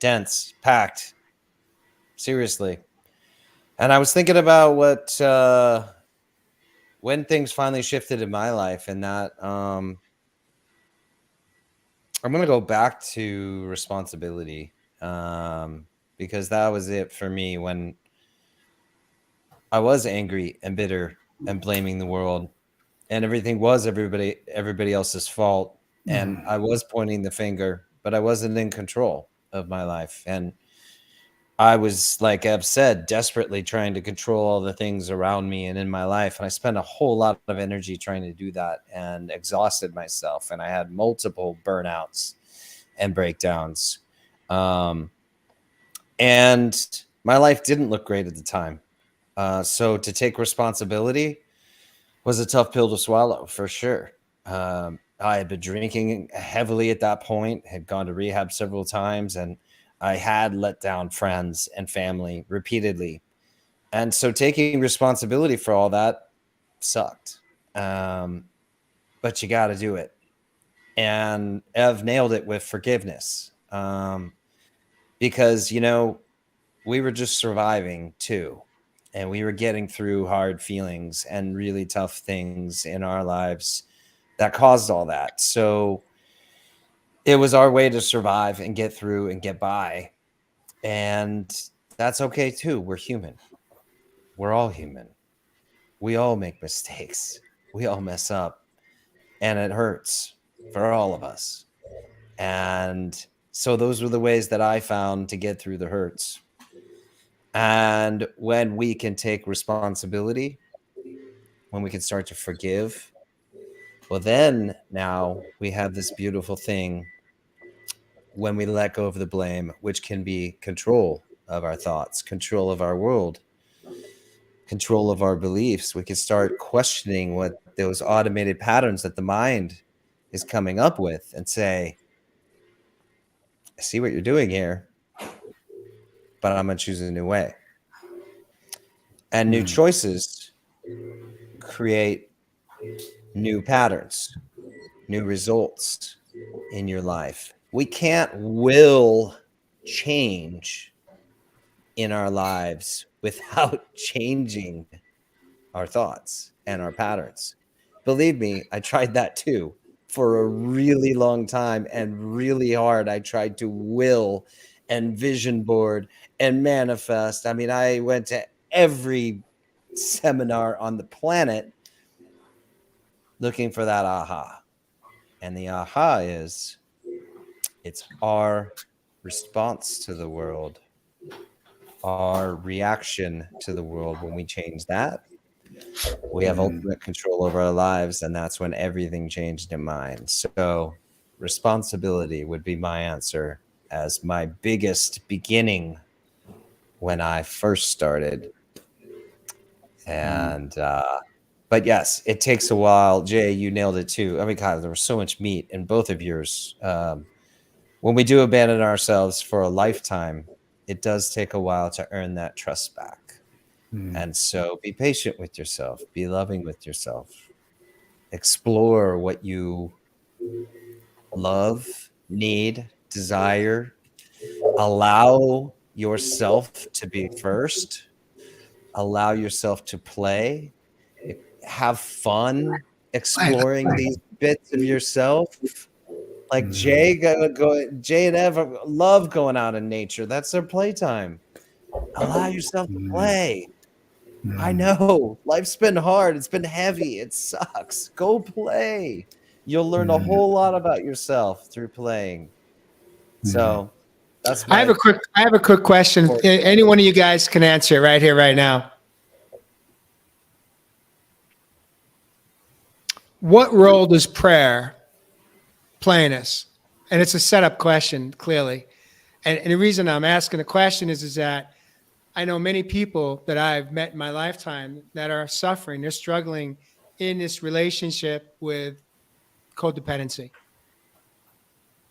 Dense, packed. Seriously. And I was thinking about what when things finally shifted in my life, and that I'm going to go back to responsibility, because that was it for me when I was angry and bitter and blaming the world, and everything was everybody else's fault, and I was pointing the finger, but I wasn't in control of my life. And I was, like Ev said, desperately trying to control all the things around me and in my life. And I spent a whole lot of energy trying to do that and exhausted myself. And I had multiple burnouts and breakdowns. And my life didn't look great at the time. So to take responsibility was a tough pill to swallow, for sure. I had been drinking heavily at that point, had gone to rehab several times, and I had let down friends and family repeatedly. And so taking responsibility for all that sucked. But you got to do it. And Ev nailed it with forgiveness. Because, we were just surviving too. And we were getting through hard feelings and really tough things in our lives that caused all that. So it was our way to survive and get through and get by. And that's okay too. We're human. We're all human. We all make mistakes. We all mess up. And it hurts for all of us. And so those were the ways that I found to get through the hurts. And when we can take responsibility, when we can start to forgive, well, then now we have this beautiful thing when we let go of the blame, which can be control of our thoughts, control of our world, control of our beliefs. We can start questioning what those automated patterns that the mind is coming up with and say, I see what you're doing here, but I'm going to choose a new way. And new choices create new patterns, new results in your life. We can't will change in our lives without changing our thoughts and our patterns. Believe me, I tried that too for a really long time and really hard. I tried to will and vision board and manifest. I mean, I went to every seminar on the planet looking for that aha. And the aha is it's our response to the world, our reaction to the world. When we change that, we have ultimate control over our lives, and that's when everything changed in mine. So responsibility would be my answer as my biggest beginning when I first started. And but yes, it takes a while. Jay, you nailed it too. I mean, God, there was so much meat in both of yours. When we do abandon ourselves for a lifetime, it does take a while to earn that trust back. And so be patient with yourself, be loving with yourself, explore what you love, need, desire. Allow yourself to be first. Allow yourself to play. Have fun exploring these bits of yourself. Like Jay and Ev love going out in nature. That's their playtime. Allow yourself to play. I know life's been hard. It's been heavy. It sucks. Go play. You'll learn a whole lot about yourself through playing. So that's I have a quick question. Any one of you guys can answer it right here, right now. What role does prayer play in us? And it's a setup question, clearly. And the reason I'm asking the question is that I know many people that I've met in my lifetime that are suffering. They're struggling in this relationship with codependency.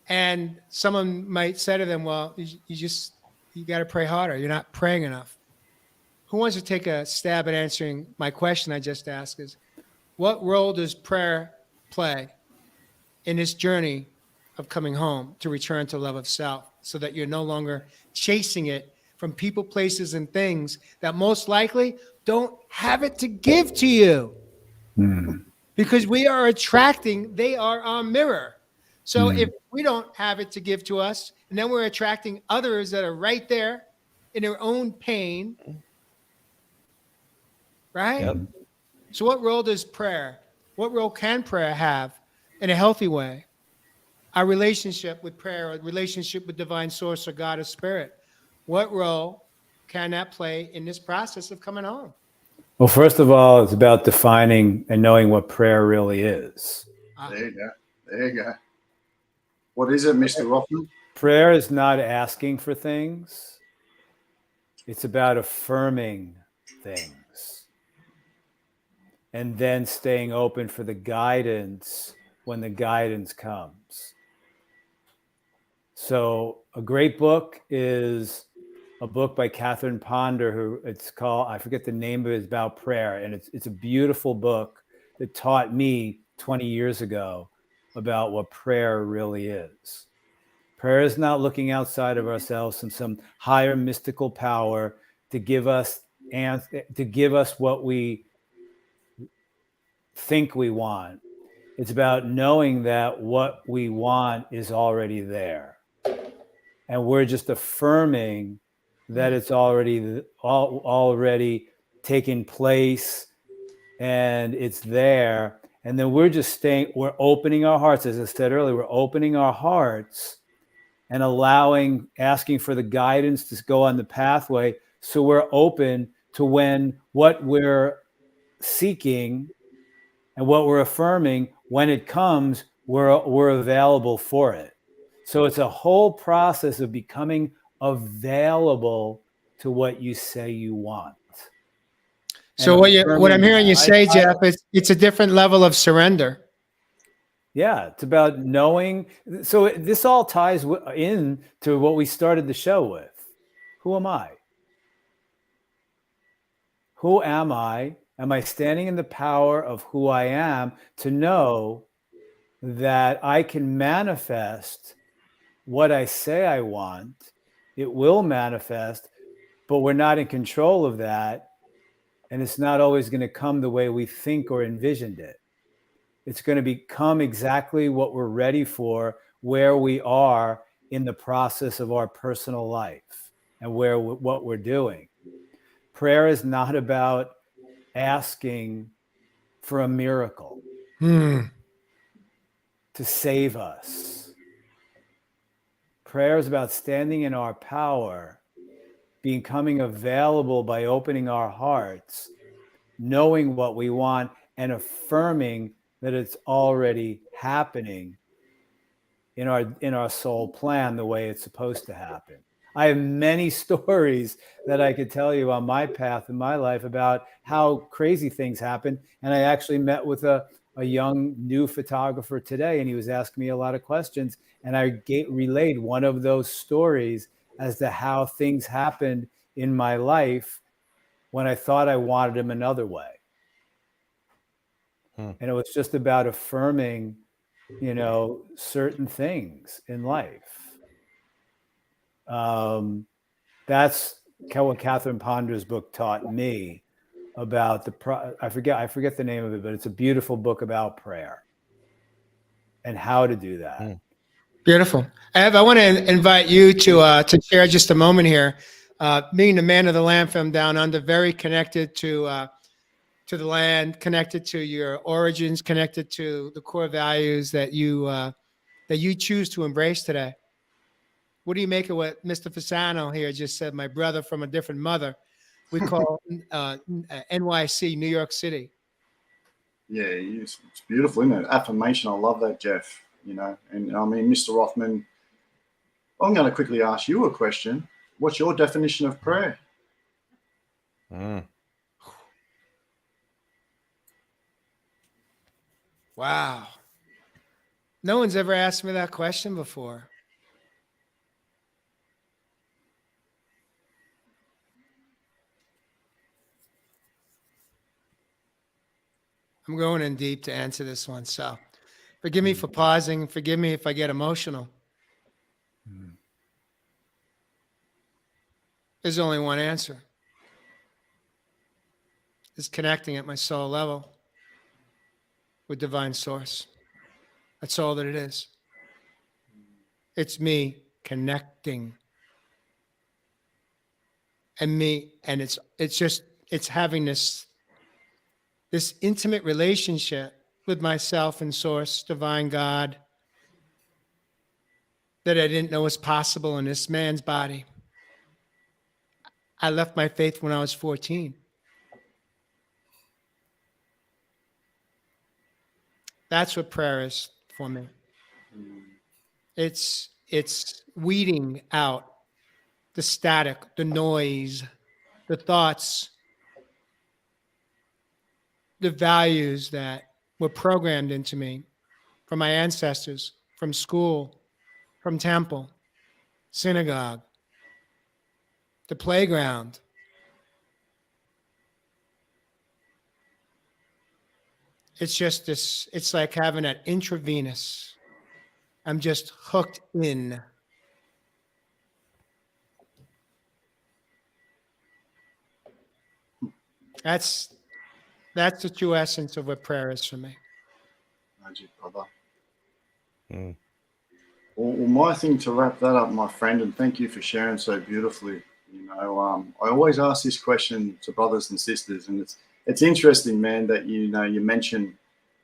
And someone might say to them, well, you got to pray harder. You're not praying enough. Who wants to take a stab at answering my question I just asked is, what role does prayer play in this journey of coming home to return to love of self so that you're no longer chasing it from people, places, and things that most likely don't have it to give to you? Because we are attracting, they are our mirror. So if we don't have it to give to us, and then we're attracting others that are right there in their own pain, right? Yep. So what role can prayer have in a healthy way? Our relationship with prayer, our relationship with divine source or God or spirit. What role can that play in this process of coming home? Well, first of all, it's about defining and knowing what prayer really is. There you go. There you go. What is it, Mr. Rothman? Prayer is not asking for things. It's about affirming things and then staying open for the guidance when the guidance comes. So a great book is a book by Catherine Ponder, who it's called, I forget the name of it, it's about prayer. And it's a beautiful book that taught me 20 years ago about what prayer really is. Prayer is not looking outside of ourselves and some higher mystical power to give us what we think we want. It's about knowing that what we want is already there. And we're just affirming that it's already taken place and it's there. And then we're opening our hearts. As I said earlier, we're opening our hearts and asking for the guidance to go on the pathway. So we're open to when what we're seeking and what we're affirming, when it comes, we're available for it. So it's a whole process of becoming available to what you say you want. So what I'm hearing you say, Jeff, it's a different level of surrender. Yeah, it's about knowing. So this all ties in to what we started the show with. Who am I? Who am I? Am I standing in the power of who I am to know that I can manifest what I say I want? It will manifest, but we're not in control of that. And it's not always going to come the way we think or envisioned it. It's going to become exactly what we're ready for, where we are in the process of our personal life and what we're doing. Prayer is not about asking for a miracle to save us. Prayer is about standing in our power, becoming available by opening our hearts, knowing what we want, and affirming that it's already happening in our soul plan the way it's supposed to happen. I have many stories that I could tell you on my path in my life about how crazy things happen. And I actually met with a young new photographer today, and he was asking me a lot of questions. And I relayed one of those stories as to how things happened in my life when I thought I wanted them another way. And it was just about affirming, certain things in life. That's what Catherine Ponder's book taught me about I forget the name of it, but it's a beautiful book about prayer and how to do that. Beautiful. Ev, I want to invite you to share just a moment here. Being the man of the land from down under, very connected to the land, connected to your origins, connected to the core values that you choose to embrace today. What do you make of what Mr. Fasano here just said? My brother from a different mother. We call NYC, New York City. Yeah, it's beautiful, isn't it? Affirmation. I love that, Jeff. You know, and I mean, Mr. Rothman, I'm going to quickly ask you a question. What's your definition of prayer? Wow. No one's ever asked me that question before. I'm going in deep to answer this one. So forgive me for pausing. Forgive me if I get emotional. There's only one answer. It's connecting at my soul level with divine source. That's all that it is. It's me connecting. And it's having this intimate relationship with myself and source, divine God, that I didn't know was possible in this man's body. I left my faith when I was 14. That's what prayer is for me. It's weeding out the static, the noise, the thoughts, the values that were programmed into me from my ancestors, from school, from temple, synagogue, the playground. It's just this, it's like having an intravenous. I'm just hooked in. That's the true essence of what prayer is for me. Magic, brother. Well, my thing to wrap that up, my friend, and thank you for sharing so beautifully. You know, I always ask this question to brothers and sisters, and it's interesting, man, that you mention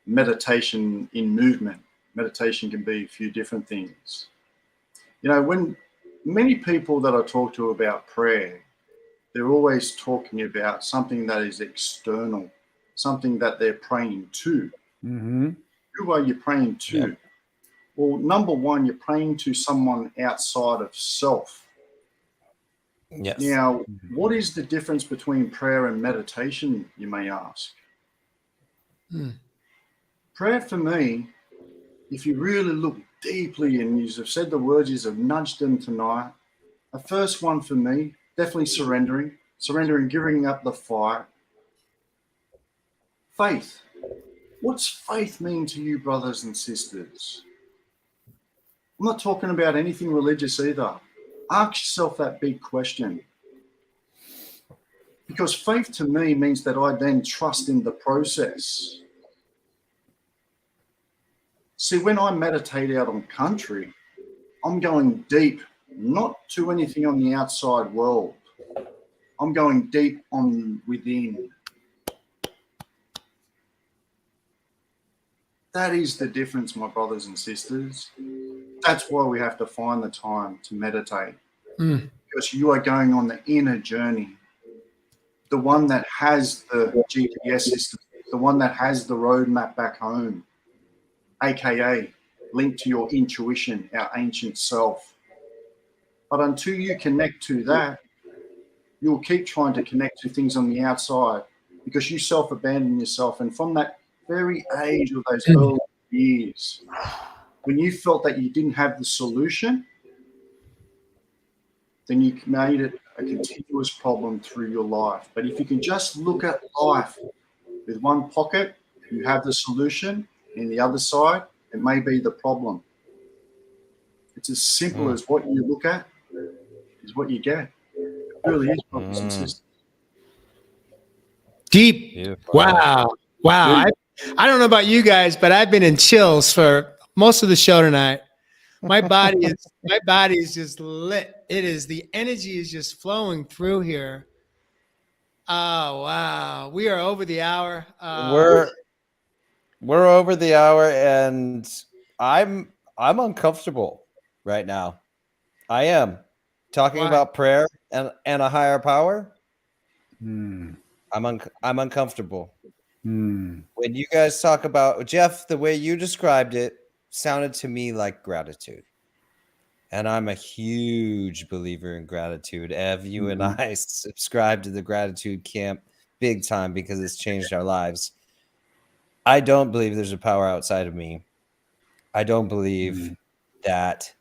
meditation in movement. Meditation can be a few different things. You know, when many people that I talk to about prayer, they're always talking about something that is external, something that they're praying to. Who are you praying to? Yep. Well, number one, you're praying to someone outside of self. Yes. Now, what is the difference between prayer and meditation, you may ask? Prayer for me, if you really look deeply and you have said the words, you have nudged them tonight, the first one for me, definitely surrendering, giving up the fight. Faith. What's faith mean to you, brothers and sisters? I'm not talking about anything religious either. Ask yourself that big question. Because faith to me means that I then trust in the process. See, when I meditate out on country, I'm going deep, not to anything on the outside world. I'm going deep on within. That is the difference, my brothers and sisters. That's why we have to find the time to meditate. Because you are going on the inner journey. The one that has the GPS system, the one that has the roadmap back home, aka linked to your intuition, our ancient self. But until you connect to that, you'll keep trying to connect to things on the outside because you self-abandon yourself. And from that very age of those early years, when you felt that you didn't have the solution, then you made it a continuous problem through your life. But if you can just look at life with one pocket, you have the solution, and the other side, it may be the problem. It's as simple as what you look at is what you get. It really is, brothers and sisters. Deep. Beautiful. Wow. Wow. I don't know about you guys, but I've been in chills for most of the show tonight. My body is just lit. The energy is just flowing through here. Oh wow. We are over the hour. We're over the hour, and I'm uncomfortable right now. I am talking Why? about prayer and a higher power. Mm. I'm uncomfortable. Mm. When you guys talk about, Jeff, the way you described it sounded to me like gratitude. And I'm a huge believer in gratitude. Ev, you and I subscribe to the gratitude camp big time because it's changed our lives. I don't believe there's a power outside of me. I don't believe that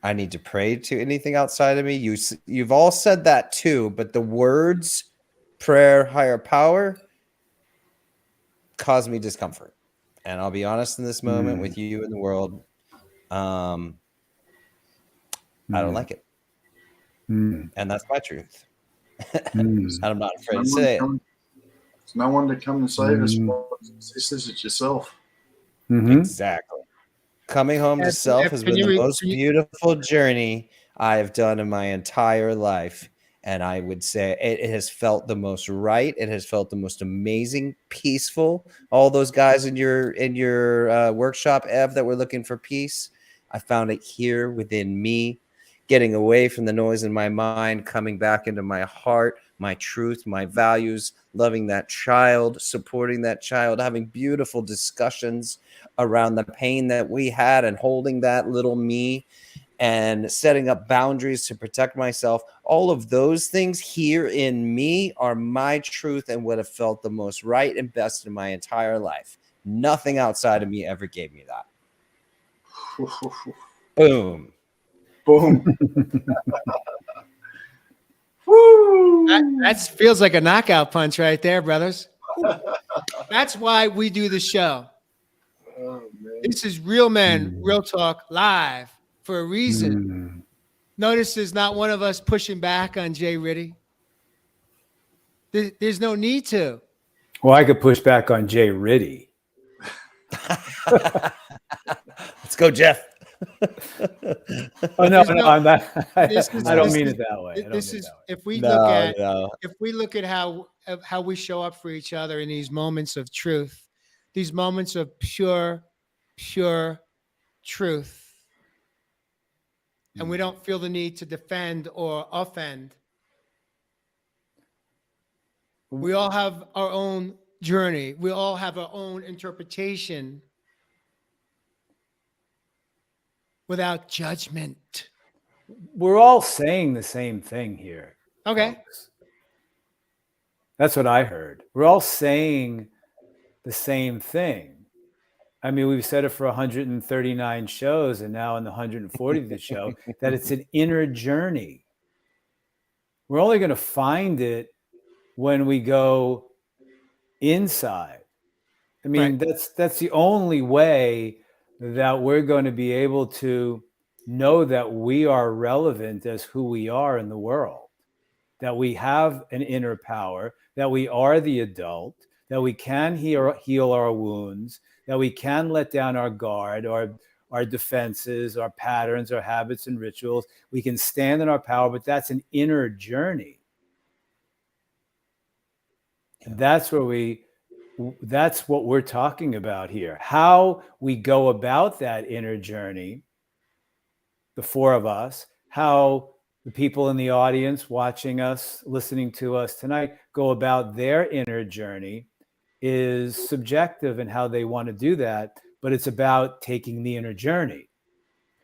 I need to pray to anything outside of me. You've all said that too, but the words prayer, higher power cause me discomfort. And I'll be honest in this moment with you and the world. I don't like it. And that's my truth. And I'm not afraid to say it. There's no one to come and save us. Sisters, it's yourself. Exactly. Coming home to self has been the most beautiful journey I've done in my entire life. And I would say it has felt the most right. It has felt the most amazing, peaceful. All those guys in your workshop, Ev, that were looking for peace, I found it here within me, getting away from the noise in my mind, coming back into my heart, my truth, my values, loving that child, supporting that child, having beautiful discussions around the pain that we had and holding that little me and setting up boundaries to protect myself. All of those things here in me are my truth and would have felt the most right and best in my entire life. Nothing outside of me ever gave me that. Boom. Boom. That feels like a knockout punch right there, brothers. That's why we do the show. Oh, man. This is Real Men, Real Talk live for a reason. Notice there's not one of us pushing back on Jay Ritty. There's no need to. Well, I could push back on Jay Ritty. Let's go, Jeff. Oh no, I'm not. I don't mean it that way. If we look at how we show up for each other in these moments of truth, these moments of pure truth, and we don't feel the need to defend or offend. We all have our own journey. We all have our own interpretation without judgment. We're all saying the same thing here. Okay. Folks. That's what I heard. We're all saying the same thing. I mean, we've said it for 139 shows and now in the 140th show that it's an inner journey. We're only going to find it when we go inside. I mean, that's the only way that we're going to be able to know that we are relevant as who we are in the world, that we have an inner power, that we are the adult, that we can heal our wounds, that we can let down our guard, our defenses, our patterns, our habits and rituals. We can stand in our power, but that's an inner journey. And that's what we're talking about here. How we go about that inner journey, the four of us, how the people in the audience watching us, listening to us tonight, go about their inner journey is subjective in how they want to do that, but it's about taking the inner journey.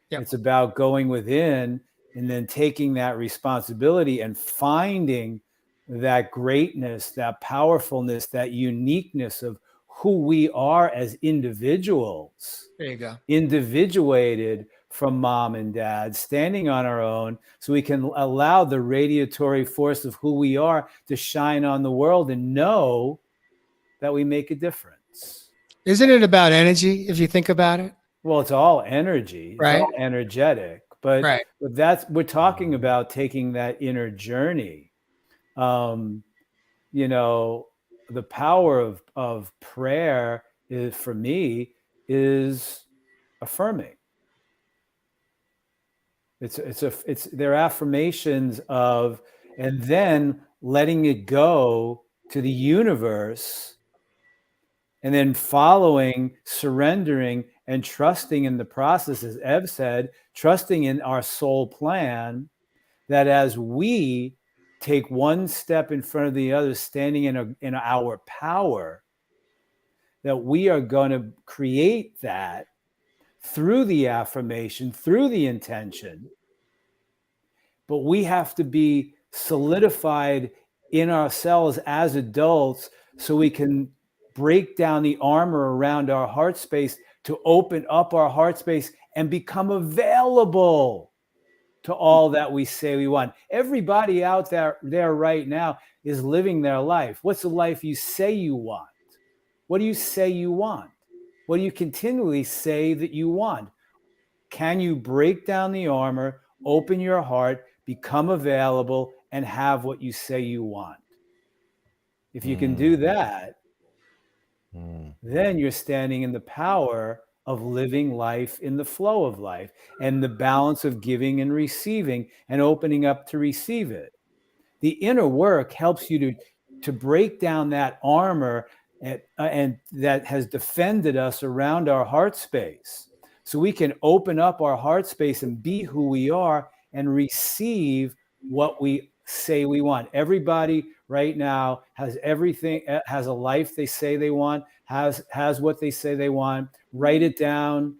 Yep. It's about going within and then taking that responsibility and finding that greatness, that powerfulness, that uniqueness of who we are as individuals. There you go. Individuated from mom and dad, standing on our own, so we can allow the radiatory force of who we are to shine on the world and know that we make a difference. Isn't it about energy, if you think about it? Well, it's all energy. It's right? all energetic. but Right. we're talking about taking that inner journey. You know, the power of prayer is, for me, is affirming. It's their affirmations of, and then letting it go to the universe, and then following, surrendering, and trusting in the process, as Ev said, trusting in our soul plan, that as we take one step in front of the other, standing in our power, that we are going to create that through the affirmation, through the intention. But we have to be solidified in ourselves as adults so we can break down the armor around our heart space to open up our heart space and become available to all that we say we want. Everybody out there right now is living their life. What's the life you say you want? What do you say you want? What do you continually say that you want? Can you break down the armor, open your heart, become available, and have what you say you want? If you can do that, then you're standing in the power of living life in the flow of life and the balance of giving and receiving and opening up to receive it. The inner work helps you to break down that armor and that has defended us around our heart space, so we can open up our heart space and be who we are and receive what we say we want. Everybody right now has everything, has a life they say they want, has what they say they want. Write it down.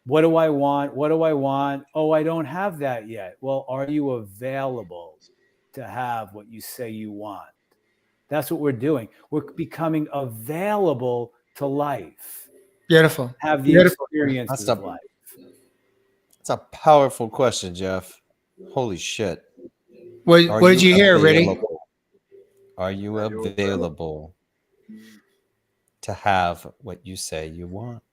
What do I want? What do I want? Oh, I don't have that yet. Well, are you available to have what you say you want? That's what we're doing. We're becoming available to life. Beautiful. Have the Beautiful. experiences of life. That's a powerful question, Jeff. Holy shit. What did you hear, Riddy? Are you available to have what you say you want?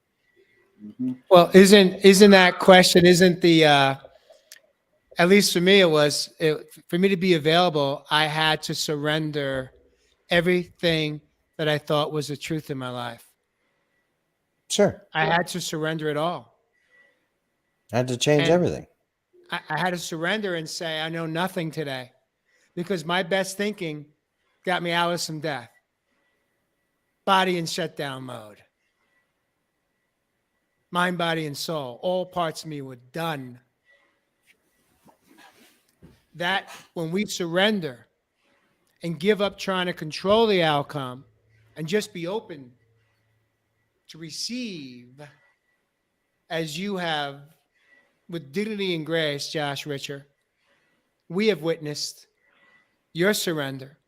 Well, isn't that question, isn't the at least for me, for me to be available, I had to surrender everything that I thought was the truth in my life. Sure. I had to surrender it all. I had to change everything. I had to surrender and say, I know nothing today, because my best thinking got me out of some death. Body in shutdown mode. Mind, body, and soul. All parts of me were done. That when we surrender and give up trying to control the outcome and just be open to receive, as you have with dignity and grace, Josh Richer, we have witnessed your surrender.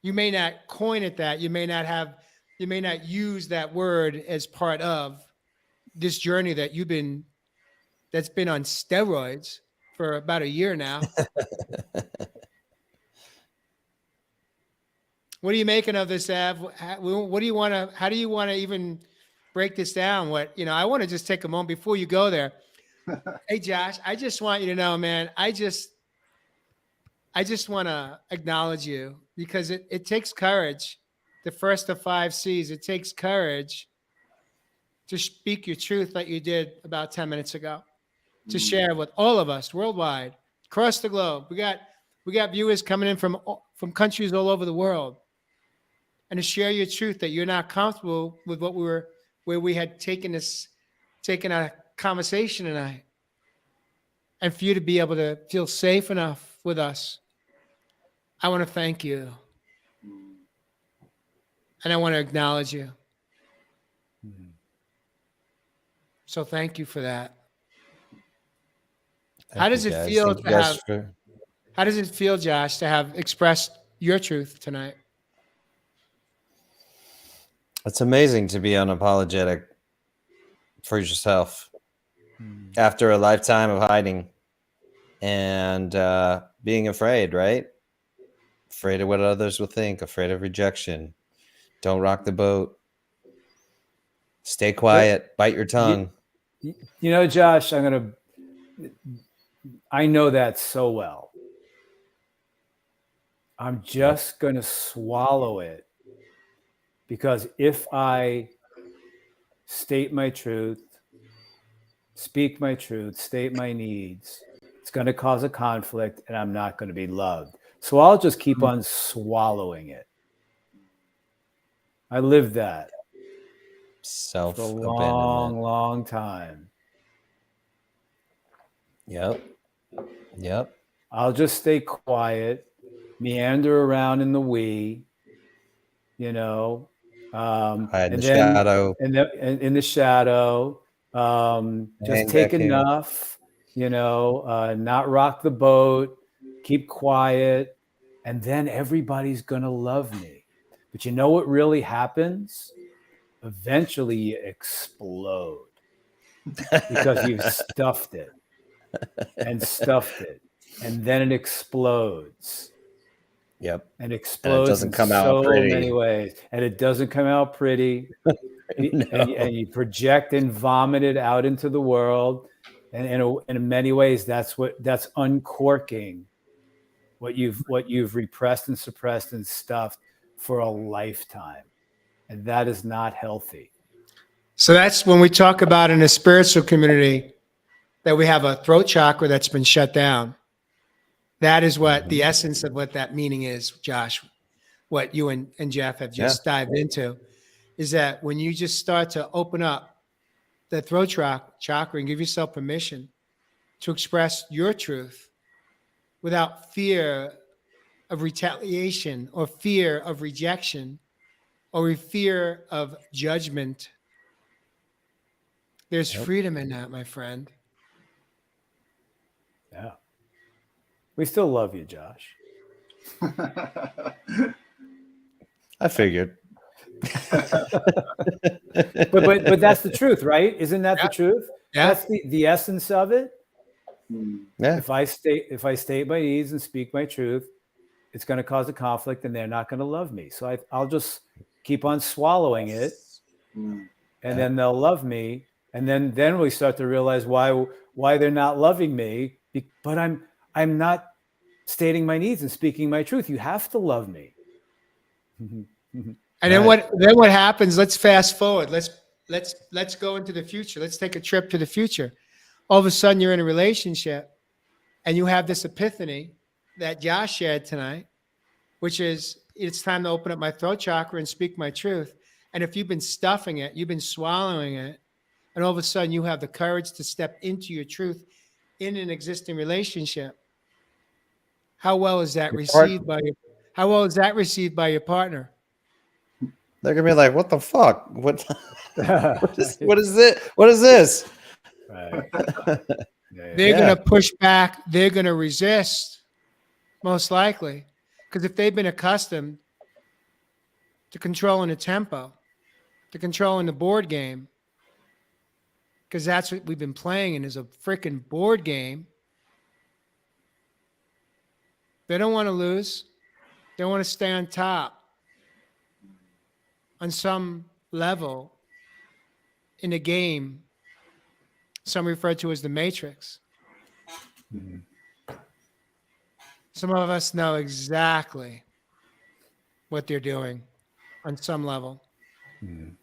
You may not coin it that, you may not use that word as part of this journey that's been on steroids for about a year now. What are you making of this, Av? What do you want to? How do you want to even break this down? I want to just take a moment before you go there. Hey, Josh, I just want you to know, man. I just want to acknowledge you, because it takes courage. The first of 5 C's. It takes courage to speak your truth, like you did about 10 minutes ago, to share with all of us worldwide, across the globe. We got viewers coming in from countries all over the world. And to share your truth, that you're not comfortable with where we had taken our conversation tonight. And for you to be able to feel safe enough with us, I want to thank you. And I want to acknowledge you. So thank you for that. How does it feel, Josh, to have expressed your truth tonight? It's amazing to be unapologetic for yourself after a lifetime of hiding and being afraid, right? Afraid of what others will think, afraid of rejection. Don't rock the boat. Stay quiet, bite your tongue. Josh, I'm going to I know that so well. I'm just going to swallow it, because if I state my truth, speak my truth, state my needs, it's going to cause a conflict and I'm not going to be loved. So I'll just keep on swallowing it. I lived that for a long, long time. Yep. I'll just stay quiet, meander around in the we, you know, Hide in and the then shadow. in the shadow, just Hang take back here. enough, you know, not rock the boat, keep quiet, and then everybody's gonna love me. But you know what really happens? Eventually you explode, because you've stuffed it and stuffed it, and then it explodes. Yep. And And it explodes doesn't in come out so pretty. many ways, and it doesn't come out pretty. No. And you project and vomit it out into the world, and in many ways that's uncorking what you've repressed and suppressed and stuffed for a lifetime, and that is not healthy. So that's when we talk about in a spiritual community that we have a throat chakra that's been shut down. That is what the essence of what that meaning is, Josh. What you and Jeff have just dived into is that when you just start to open up the throat chakra and give yourself permission to express your truth without fear of retaliation or fear of rejection or fear of judgment, there's freedom in that, my friend. Yeah. We still love you, Josh. I figured. but that's the truth, right? Isn't that the truth? Yeah. That's the essence of it. Yeah. If I state my needs and speak my truth, it's going to cause a conflict and they're not going to love me. So I'll just keep on swallowing it, and then they'll love me. And then we start to realize why they're not loving me. But I'm not stating my needs and speaking my truth. You have to love me. And then what happens? Let's fast forward. Let's go into the future. Let's take a trip to the future. All of a sudden you're in a relationship and you have this epiphany that Josh shared tonight, which is it's time to open up my throat chakra and speak my truth. And if you've been stuffing it, you've been swallowing it, and all of a sudden you have the courage to step into your truth in an existing relationship, how well is that received by your partner? They're gonna be like, "What the fuck? What is it? What is this?" Right. They're going to push back. They're going to resist, most likely, because if they've been accustomed to controlling the tempo, to controlling the board game, because that's what we've been playing in is a freaking board game. They don't want to lose. They want to stay on top on some level in a game, some refer to as the Matrix. Mhm. Some of us know exactly what they're doing on some level. Mhm.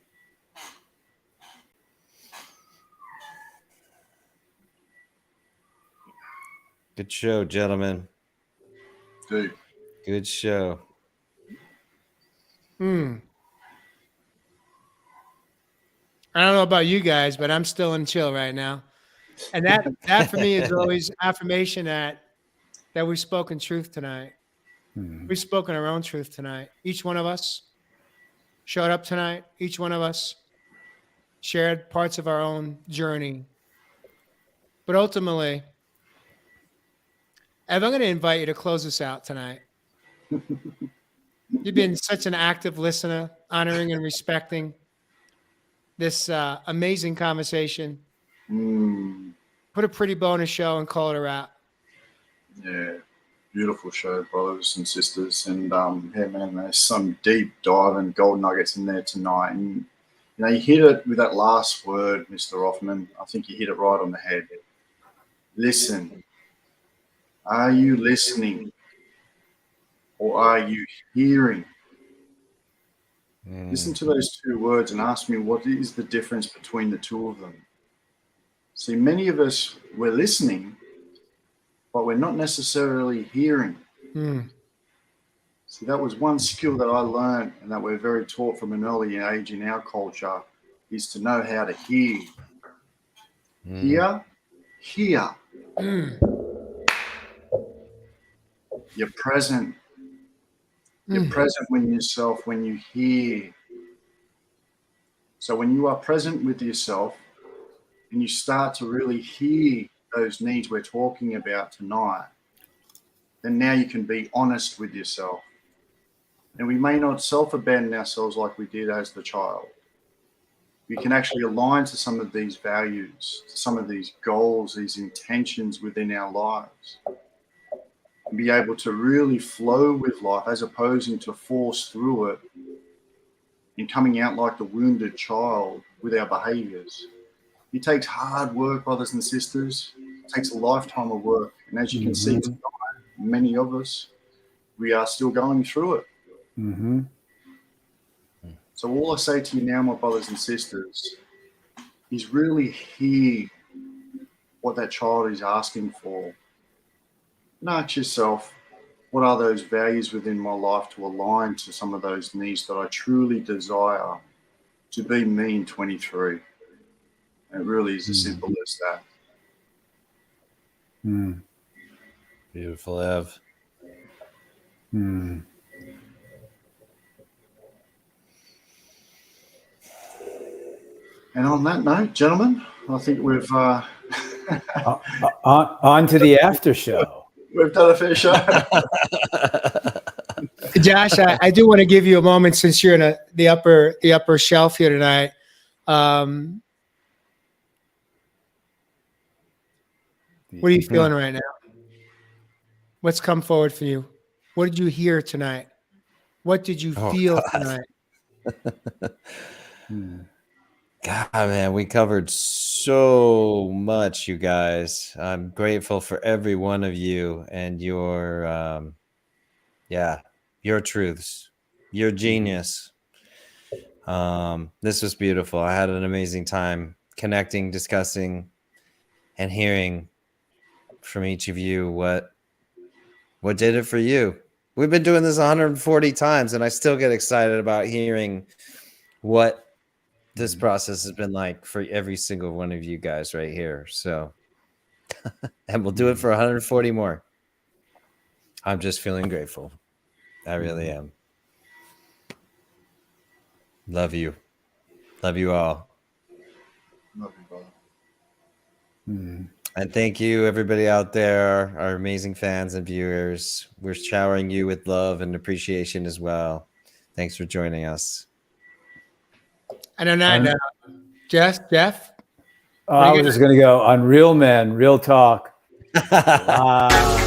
Good show, gentlemen. Dude. Good show. I don't know about you guys, but I'm still in chill right now. And that for me is always affirmation that we've spoken truth tonight. Mhm. We've spoken our own truth tonight. Each one of us showed up tonight. Each one of us shared parts of our own journey. But ultimately, Ev, I'm going to invite you to close us out tonight. You've been such an active listener, honoring and respecting this amazing conversation. Put a pretty bonus show and call it a wrap. Yeah, beautiful show, brothers and sisters. And yeah, man, there's some deep dive and gold nuggets in there tonight. And you hit it with that last word, Mr. Hoffman. I think you hit it right on the head. Listen. Are you listening? Or are you hearing? Listen to those two words and ask me what is the difference between the two of them. See, many of us, we're listening, but we're not necessarily hearing. See, that was one skill that I learned and that we're very taught from an early age in our culture, is to know how to hear. Hear. You're present. You're present with yourself when you hear. So when you are present with yourself and you start to really hear those needs we're talking about tonight, then now you can be honest with yourself. And we may not self-abandon ourselves like we did as the child. We can actually align to some of these values, to some of these goals, these intentions within our lives, and be able to really flow with life as opposing to force through it and coming out like the wounded child with our behaviors. It takes hard work, brothers and sisters. It takes a lifetime of work. And as you can see tonight, many of us, we are still going through it. So all I say to you now, my brothers and sisters, is really hear what that child is asking for. And ask yourself, what are those values within my life to align to some of those needs that I truly desire to be me in 23? And it really is as simple as that. Beautiful, Ev. And on that note, gentlemen, I think we've on to the after show. We've done a fair show. Josh, I do want to give you a moment since you're in the upper shelf here tonight. What are you feeling right now? What's come forward for you? What did you hear tonight? What did you feel tonight? God, man, we covered so much, you guys. I'm grateful for every one of you and your, your truths, your genius. This was beautiful. I had an amazing time connecting, discussing, and hearing from each of you what did it for you. We've been doing this 140 times, and I still get excited about hearing what this process has been like for every single one of you guys right here. So, and we'll do it for 140 more. I'm just feeling grateful. I really am. Love you. Love you all. Love you, brother. And thank you, everybody out there, our amazing fans and viewers. We're showering you with love and appreciation as well. Thanks for joining us. And on that note, Jeff? I was just going to go on Real Men, Real Talk. Wow.